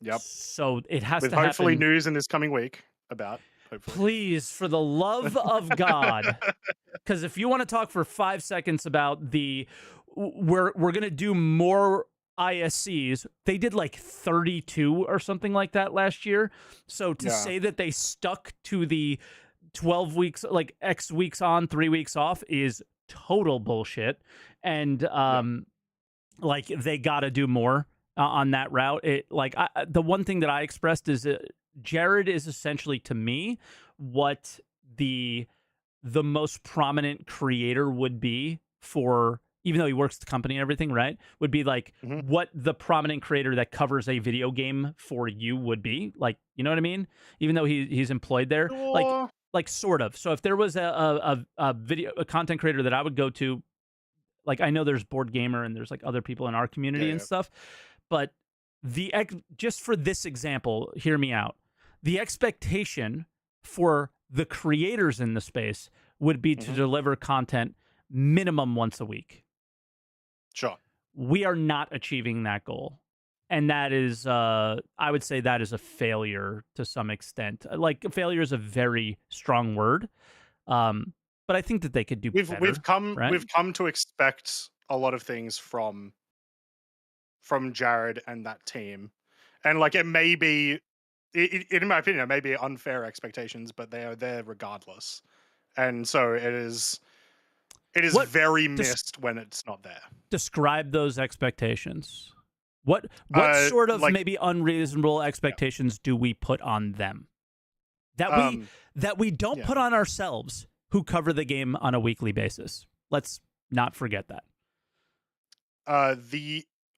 Yep. So it has to hopefully happen. News in this coming week about. Hopefully. Please, for the love of God, because if you want to talk for 5 seconds about we're gonna do more ISCs. They did like 32 or something like that last year. So to say that they stuck to the 12 weeks, like X weeks on, 3 weeks off, is total bullshit. And like they got to do more on that route. The one thing that I expressed is Jared is essentially, to me, what the most prominent creator would be for, even though he works at the company and everything, right? Would be like what the prominent creator that covers a video game for you would be. Like, you know what I mean? Even though he's employed there, like sort of. So if there was a content creator that I would go to, like I know there's Board Gamer and there's like other people in our community and stuff, but just for this example, hear me out. The expectation for the creators in the space would be to deliver content minimum once a week. Sure. We are not achieving that goal. And that is, I would say that is a failure to some extent. Like, failure is a very strong word. But I think that they could do better. We've come to expect a lot of things from Jared and that team. And like, it may be, in my opinion, it may be unfair expectations, but they are there regardless. And so it is very missed when it's not there. Describe those expectations. What sort of maybe unreasonable expectations do we put on them that we don't put on ourselves who cover the game on a weekly basis? Let's not forget that.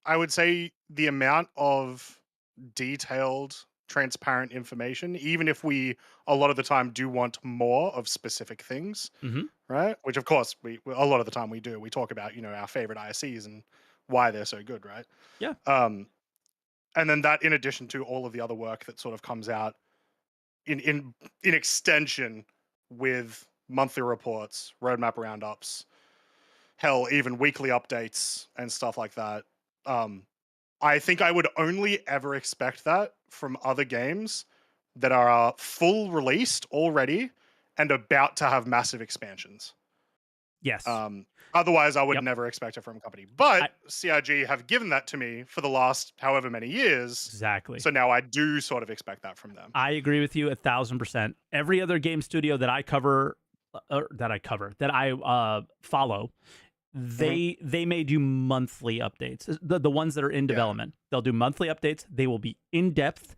I would say the amount of detailed, transparent information, even if we a lot of the time do want more of specific things, right? Which of course we a lot of the time we do. We talk about, our favorite ISCs and why they're so good, right? Yeah. And then that, in addition to all of the other work that sort of comes out in extension with monthly reports, roadmap roundups, hell, even weekly updates and stuff like that. I think I would only ever expect that from other games that are full released already and about to have massive expansions. Yes. Otherwise, I would never expect it from a company. But CIG have given that to me for the last however many years. Exactly. So now I do sort of expect that from them. I agree with you 1,000%. Every other game studio that I cover, that I follow, they may do monthly updates. The ones that are in development, they'll do monthly updates. They will be in depth.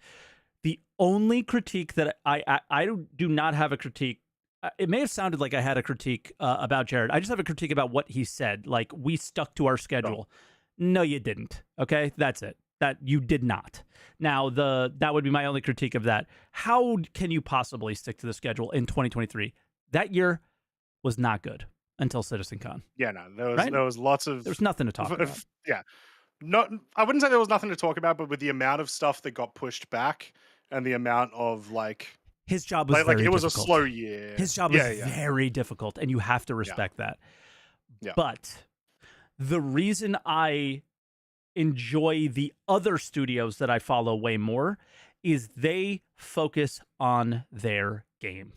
The only critique that I do not have a critique. It may have sounded like I had a critique about Jared. I just have a critique about what he said. Like, we stuck to our schedule. No, you didn't. Okay, that's it. That you did not. Now, that would be my only critique of that. How can you possibly stick to the schedule in 2023? That year was not good until CitizenCon. Yeah, no, there Right? was lots of There's nothing to talk about. Yeah, I wouldn't say there was nothing to talk about, but with the amount of stuff that got pushed back and the amount of like His job was like very it was difficult. a slow year. His job was very difficult, and you have to respect that. Yeah. But the reason I enjoy the other studios that I follow way more is they focus on their game.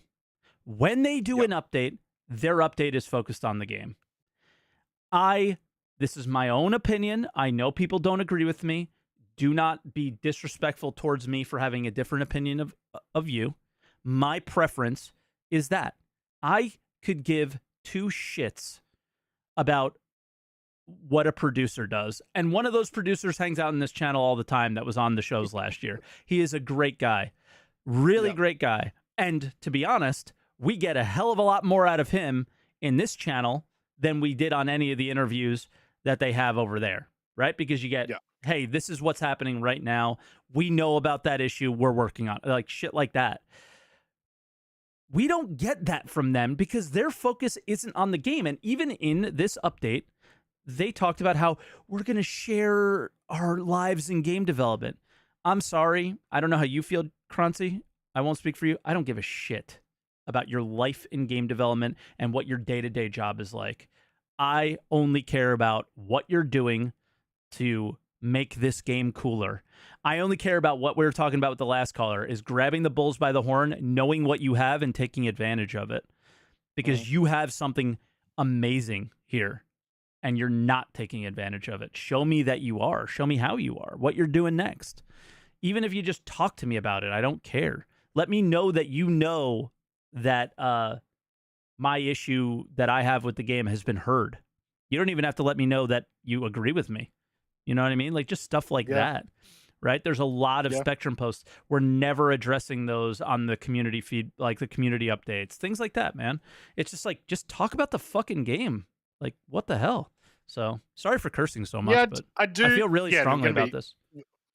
When they do an update, their update is focused on the game. This is my own opinion. I know people don't agree with me. Do not be disrespectful towards me for having a different opinion of you. My preference is that I could give two shits about what a producer does. And one of those producers hangs out in this channel all the time that was on the shows last year. He is a great guy. Really great guy. And to be honest, we get a hell of a lot more out of him in this channel than we did on any of the interviews that they have over there, right? Because you get, hey, this is what's happening right now. We know about that issue. We're working on it. Like shit like that. We don't get that from them because their focus isn't on the game. And even in this update, they talked about how we're going to share our lives in game development. I'm sorry. I don't know how you feel, Croncy. I won't speak for you. I don't give a shit about your life in game development and what your day-to-day job is like. I only care about what you're doing to make this game cooler. I only care about what we were talking about with the last caller, is grabbing the bulls by the horn, knowing what you have and taking advantage of it. Because you have something amazing here and you're not taking advantage of it. Show me that you are. Show me how you are, what you're doing next. Even if you just talk to me about it, I don't care. Let me know that you know that my issue that I have with the game has been heard. You don't even have to let me know that you agree with me. You know what I mean? Like just stuff like that, right? There's a lot of Spectrum posts. We're never addressing those on the community feed, like the community updates, things like that, man. It's just like, just talk about the fucking game. Like, what the hell? So sorry for cursing so much, but I feel really strongly about this.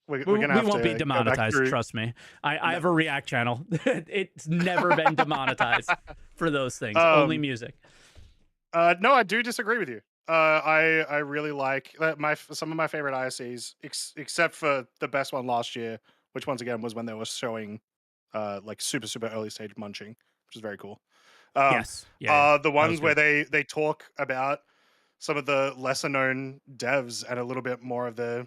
We won't be demonetized, trust me. I have a React channel. It's never been demonetized for those things. Only music. No, I do disagree with you. I really like some of my favorite ISCs, except for the best one last year, which once again was when they were showing like super early stage munching, which is very cool. The ones where they talk about some of the lesser known devs and a little bit more of the,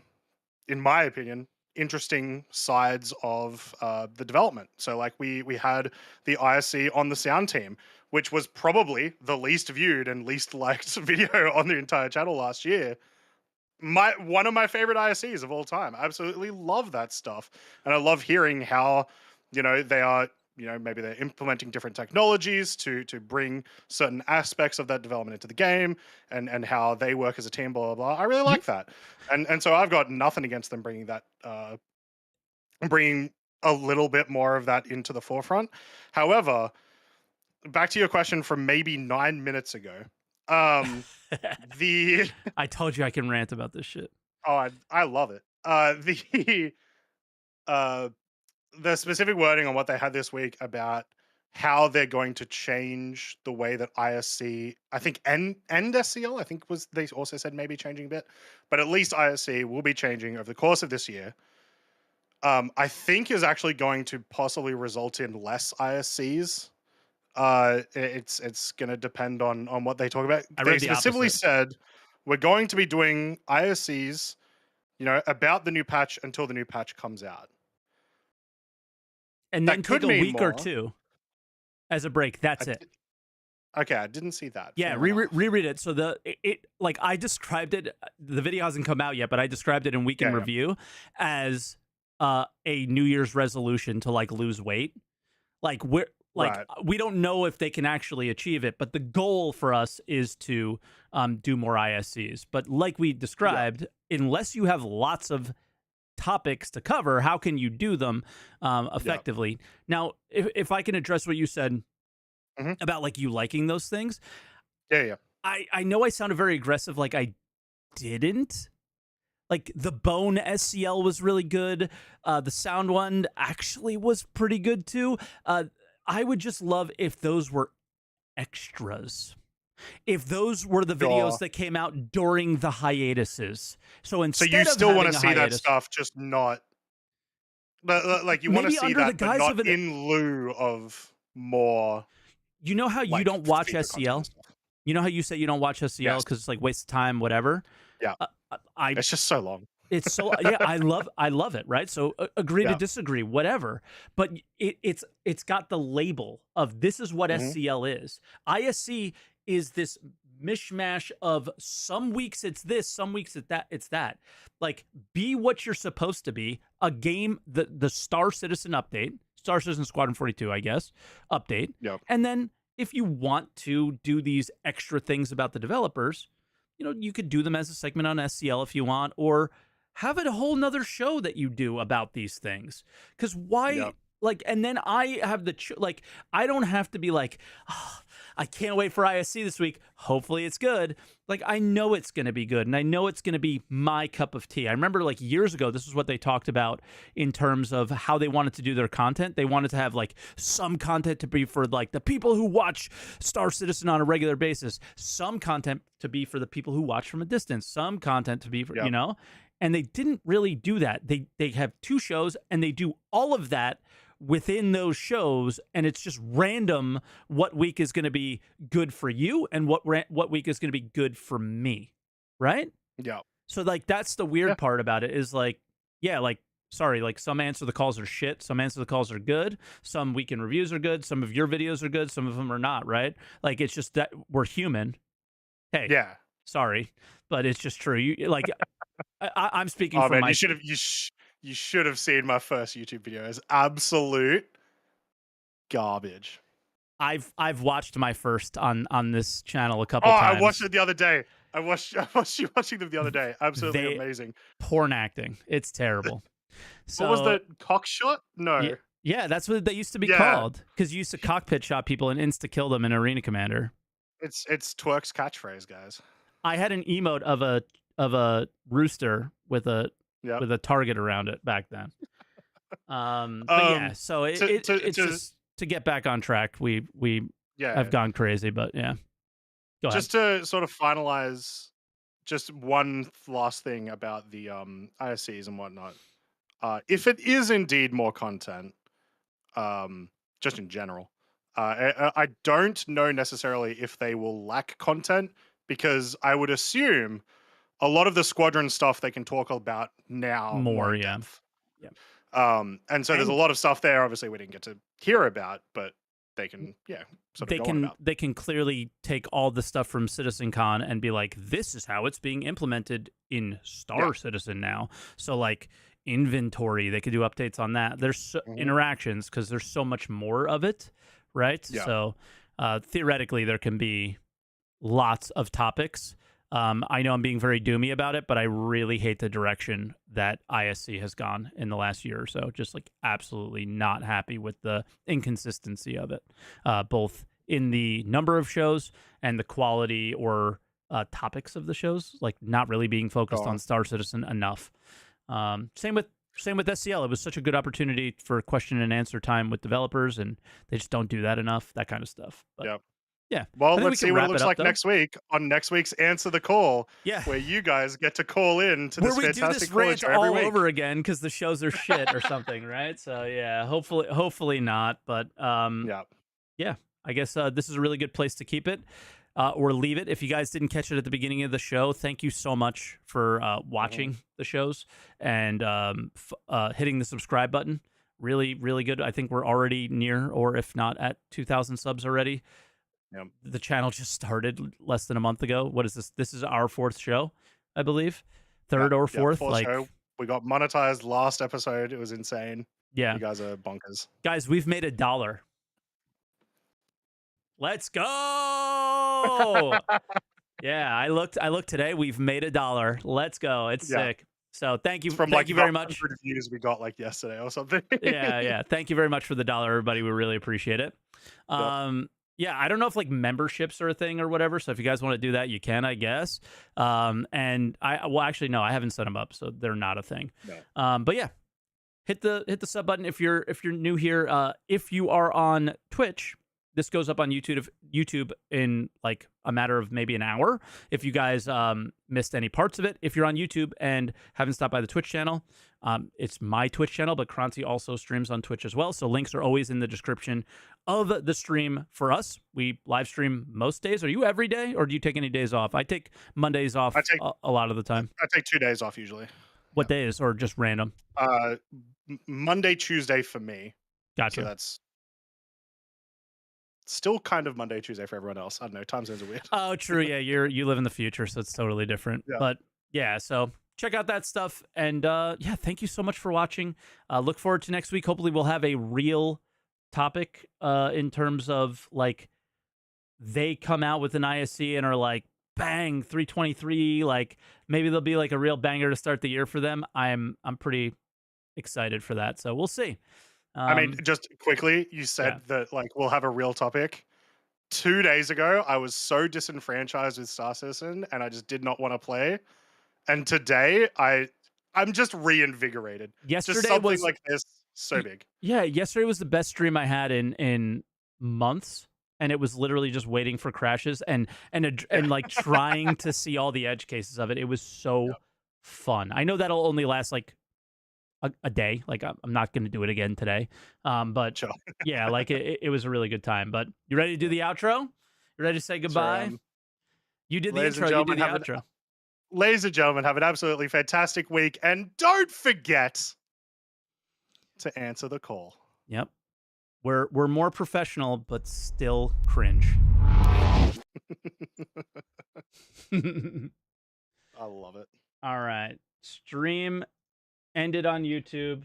in my opinion, interesting sides of the development. So like we had the ISC on the sound team, which was probably the least viewed and least liked video on the entire channel last year. One of my favorite ISCs of all time. I absolutely love that stuff. And I love hearing how, they are, maybe they're implementing different technologies to bring certain aspects of that development into the game and how they work as a team, blah, blah, blah. I really like that. And so I've got nothing against them bringing that, bringing a little bit more of that into the forefront. However, back to your question from maybe 9 minutes ago. I told you I can rant about this shit. Oh, I love it. The specific wording on what they had this week about how they're going to change the way that ISC, I think, and SCL, I think they also said maybe changing a bit, but at least ISC will be changing over the course of this year. I think is actually going to possibly result in less ISCs. It's going to depend on what they talk about. They specifically said we're going to be doing ISCs, about the new patch until the new patch comes out. And then take a week or two as a break. That's it. Okay, I didn't see that. Yeah, reread it. So like I described it. The video hasn't come out yet, but I described it in Week in Review as a New Year's resolution to like lose weight. Like we don't know if they can actually achieve it, but the goal for us is to do more ISCs. But like we described, unless you have lots of topics to cover. How can you do them effectively? Now, if I can address what you said about like you liking those things. Yeah. I know I sounded very aggressive, like I didn't. Like the Bone SCL was really good. The Sound one actually was pretty good too. I would just love if those were extras. If those were the videos that came out during the hiatuses. So instead you of still want to having a see that hiatus, stuff, just not like you want to maybe see under the that, but guise not of an, in lieu of more. you know how you like, don't watch feature content and SCL? stuff. You know how you say you don't watch SCL because it's like waste of time, whatever? Yeah. It's just so long. It's so yeah, I love it, right? So agree to disagree, whatever. But it's got the label of this is what SCL is. ISC is this mishmash of some weeks it's this, some weeks it's that. Like, be what you're supposed to be. A game, the Star Citizen update, Star Citizen Squadron 42, I guess, update. Yep. And then if you want to do these extra things about the developers, you know, you could do them as a segment on SCL if you want, or have it a whole nother show that you do about these things. Because why, like, and then I have like, I don't have to be like, oh, I can't wait for ISC this week. Hopefully it's good. Like, I know it's going to be good, and I know it's going to be my cup of tea. I remember, like, years ago, this is what they talked about in terms of how they wanted to do their content. They wanted to have, like, some content to be for, like, the people who watch Star Citizen on a regular basis, some content to be for the people who watch from a distance, some content to be for, you know? And they didn't really do that. They have 2 shows, and they do all of that within those shows, and it's just random what week is going to be good for you and what week is going to be good for me, right? Yeah. So like that's the weird part about it is like, yeah, like sorry, like some answer the calls are shit, some answer the calls are good, some weekend reviews are good, some of your videos are good, some of them are not, right? Like it's just that we're human. Hey, Yeah. Sorry, but it's just true. You like, I'm speaking from man, my. you should have seen my first YouTube video. It's absolute garbage. I've watched my first on this channel a couple times. I watched it the other day. I watched you watching them the other day. Absolutely amazing. Porn acting. It's terrible. So, what was the cock shot? No. Yeah, that's what they used to be called. Because you used to cockpit shot people and insta kill them in Arena Commander. It's Twerk's catchphrase, guys. I had an emote of a rooster with a target around it back then. But yeah, so it's just to get back on track. We have gone crazy, but yeah. Go ahead. Just to sort of finalize, just one last thing about the ISCs and whatnot. If it is indeed more content, just in general, I don't know necessarily if they will lack content, because I would assume a lot of the squadron stuff they can talk about now more in depth. And so there's a lot of stuff there. Obviously, we didn't get to hear about, but they can, they can clearly take all the stuff from CitizenCon and be like, this is how it's being implemented in Star Citizen now. So like inventory, they could do updates on that. There's interactions because there's so much more of it, right? So theoretically, there can be lots of topics. I know I'm being very doomy about it, but I really hate the direction that ISC has gone in the last year or so. Just like absolutely not happy with the inconsistency of it, both in the number of shows and the quality or topics of the shows, like not really being focused on Star Citizen enough. Same with SCL. It was such a good opportunity for question and answer time with developers, and they just don't do that enough, that kind of stuff. But, yeah. Well, let's see what it looks like next week on next week's Answer the Call. Yeah. Where you guys get to call in to this fantastic rant show every all week. over again because the shows are shit or something, right? So yeah, hopefully not. But yeah. I guess this is a really good place to keep it or leave it. If you guys didn't catch it at the beginning of the show, thank you so much for watching the shows and hitting the subscribe button. Really, really good. I think we're already near, or if not at 2,000 subs already. The channel just started less than a month ago. What is this? This is our 4th show, I believe. 3rd or 4th. Like show. We got monetized last episode. It was insane. Yeah. You guys are bonkers. Guys, we've made $1. Let's go. Yeah, I looked today. We've made $1. Let's go. It's sick. So thank you, From thank you very much. 100 views we got like yesterday or something. Yeah. Thank you very much for the $1, everybody. We really appreciate it. Yeah, I don't know if like memberships are a thing or whatever. So if you guys want to do that, you can, I guess. And well, actually, no, I haven't set them up, so they're not a thing. No. But yeah, hit the sub button if you're new here. If you are on Twitch, this goes up on YouTube in like a matter of maybe an hour. If you guys missed any parts of it, if you're on YouTube and haven't stopped by the Twitch channel, it's my Twitch channel, but Croncy also streams on Twitch as well. So links are always in the description of the stream for us. We live stream most days. Are you every day, or do you take any days off? I take Mondays off a lot of the time. I take 2 days off usually. What days, or just random? Monday, Tuesday for me. Gotcha. So that's still kind of Monday, Tuesday for everyone else. I don't know. Time zones are weird. Oh, true. Yeah, you live in the future, so it's totally different. Yeah. But yeah, so check out that stuff. And yeah, thank you so much for watching. Look forward to next week. Hopefully we'll have a real topic in terms of like they come out with an ISC and are like, bang, 323. Like maybe there'll be like a real banger to start the year for them. I'm pretty excited for that. So we'll see. I mean, just quickly, you said that like we'll have a real topic. 2 days ago, I was so disenfranchised with Star Citizen, and I just did not want to play. And today, I'm just reinvigorated. Yesterday just something was like this so big. Yeah, yesterday was the best stream I had in months, and it was literally just waiting for crashes and like trying to see all the edge cases of it. It was so fun. I know that'll only last like a day. Like I'm not going to do it again today. But Sure. yeah, like it was a really good time. But you ready to do the outro? You ready to say goodbye? You did the intro. You did the outro. Ladies and gentlemen, have an absolutely fantastic week, and don't forget to answer the call. Yep. We're more professional, but still cringe. I love it. All right. Stream ended on YouTube.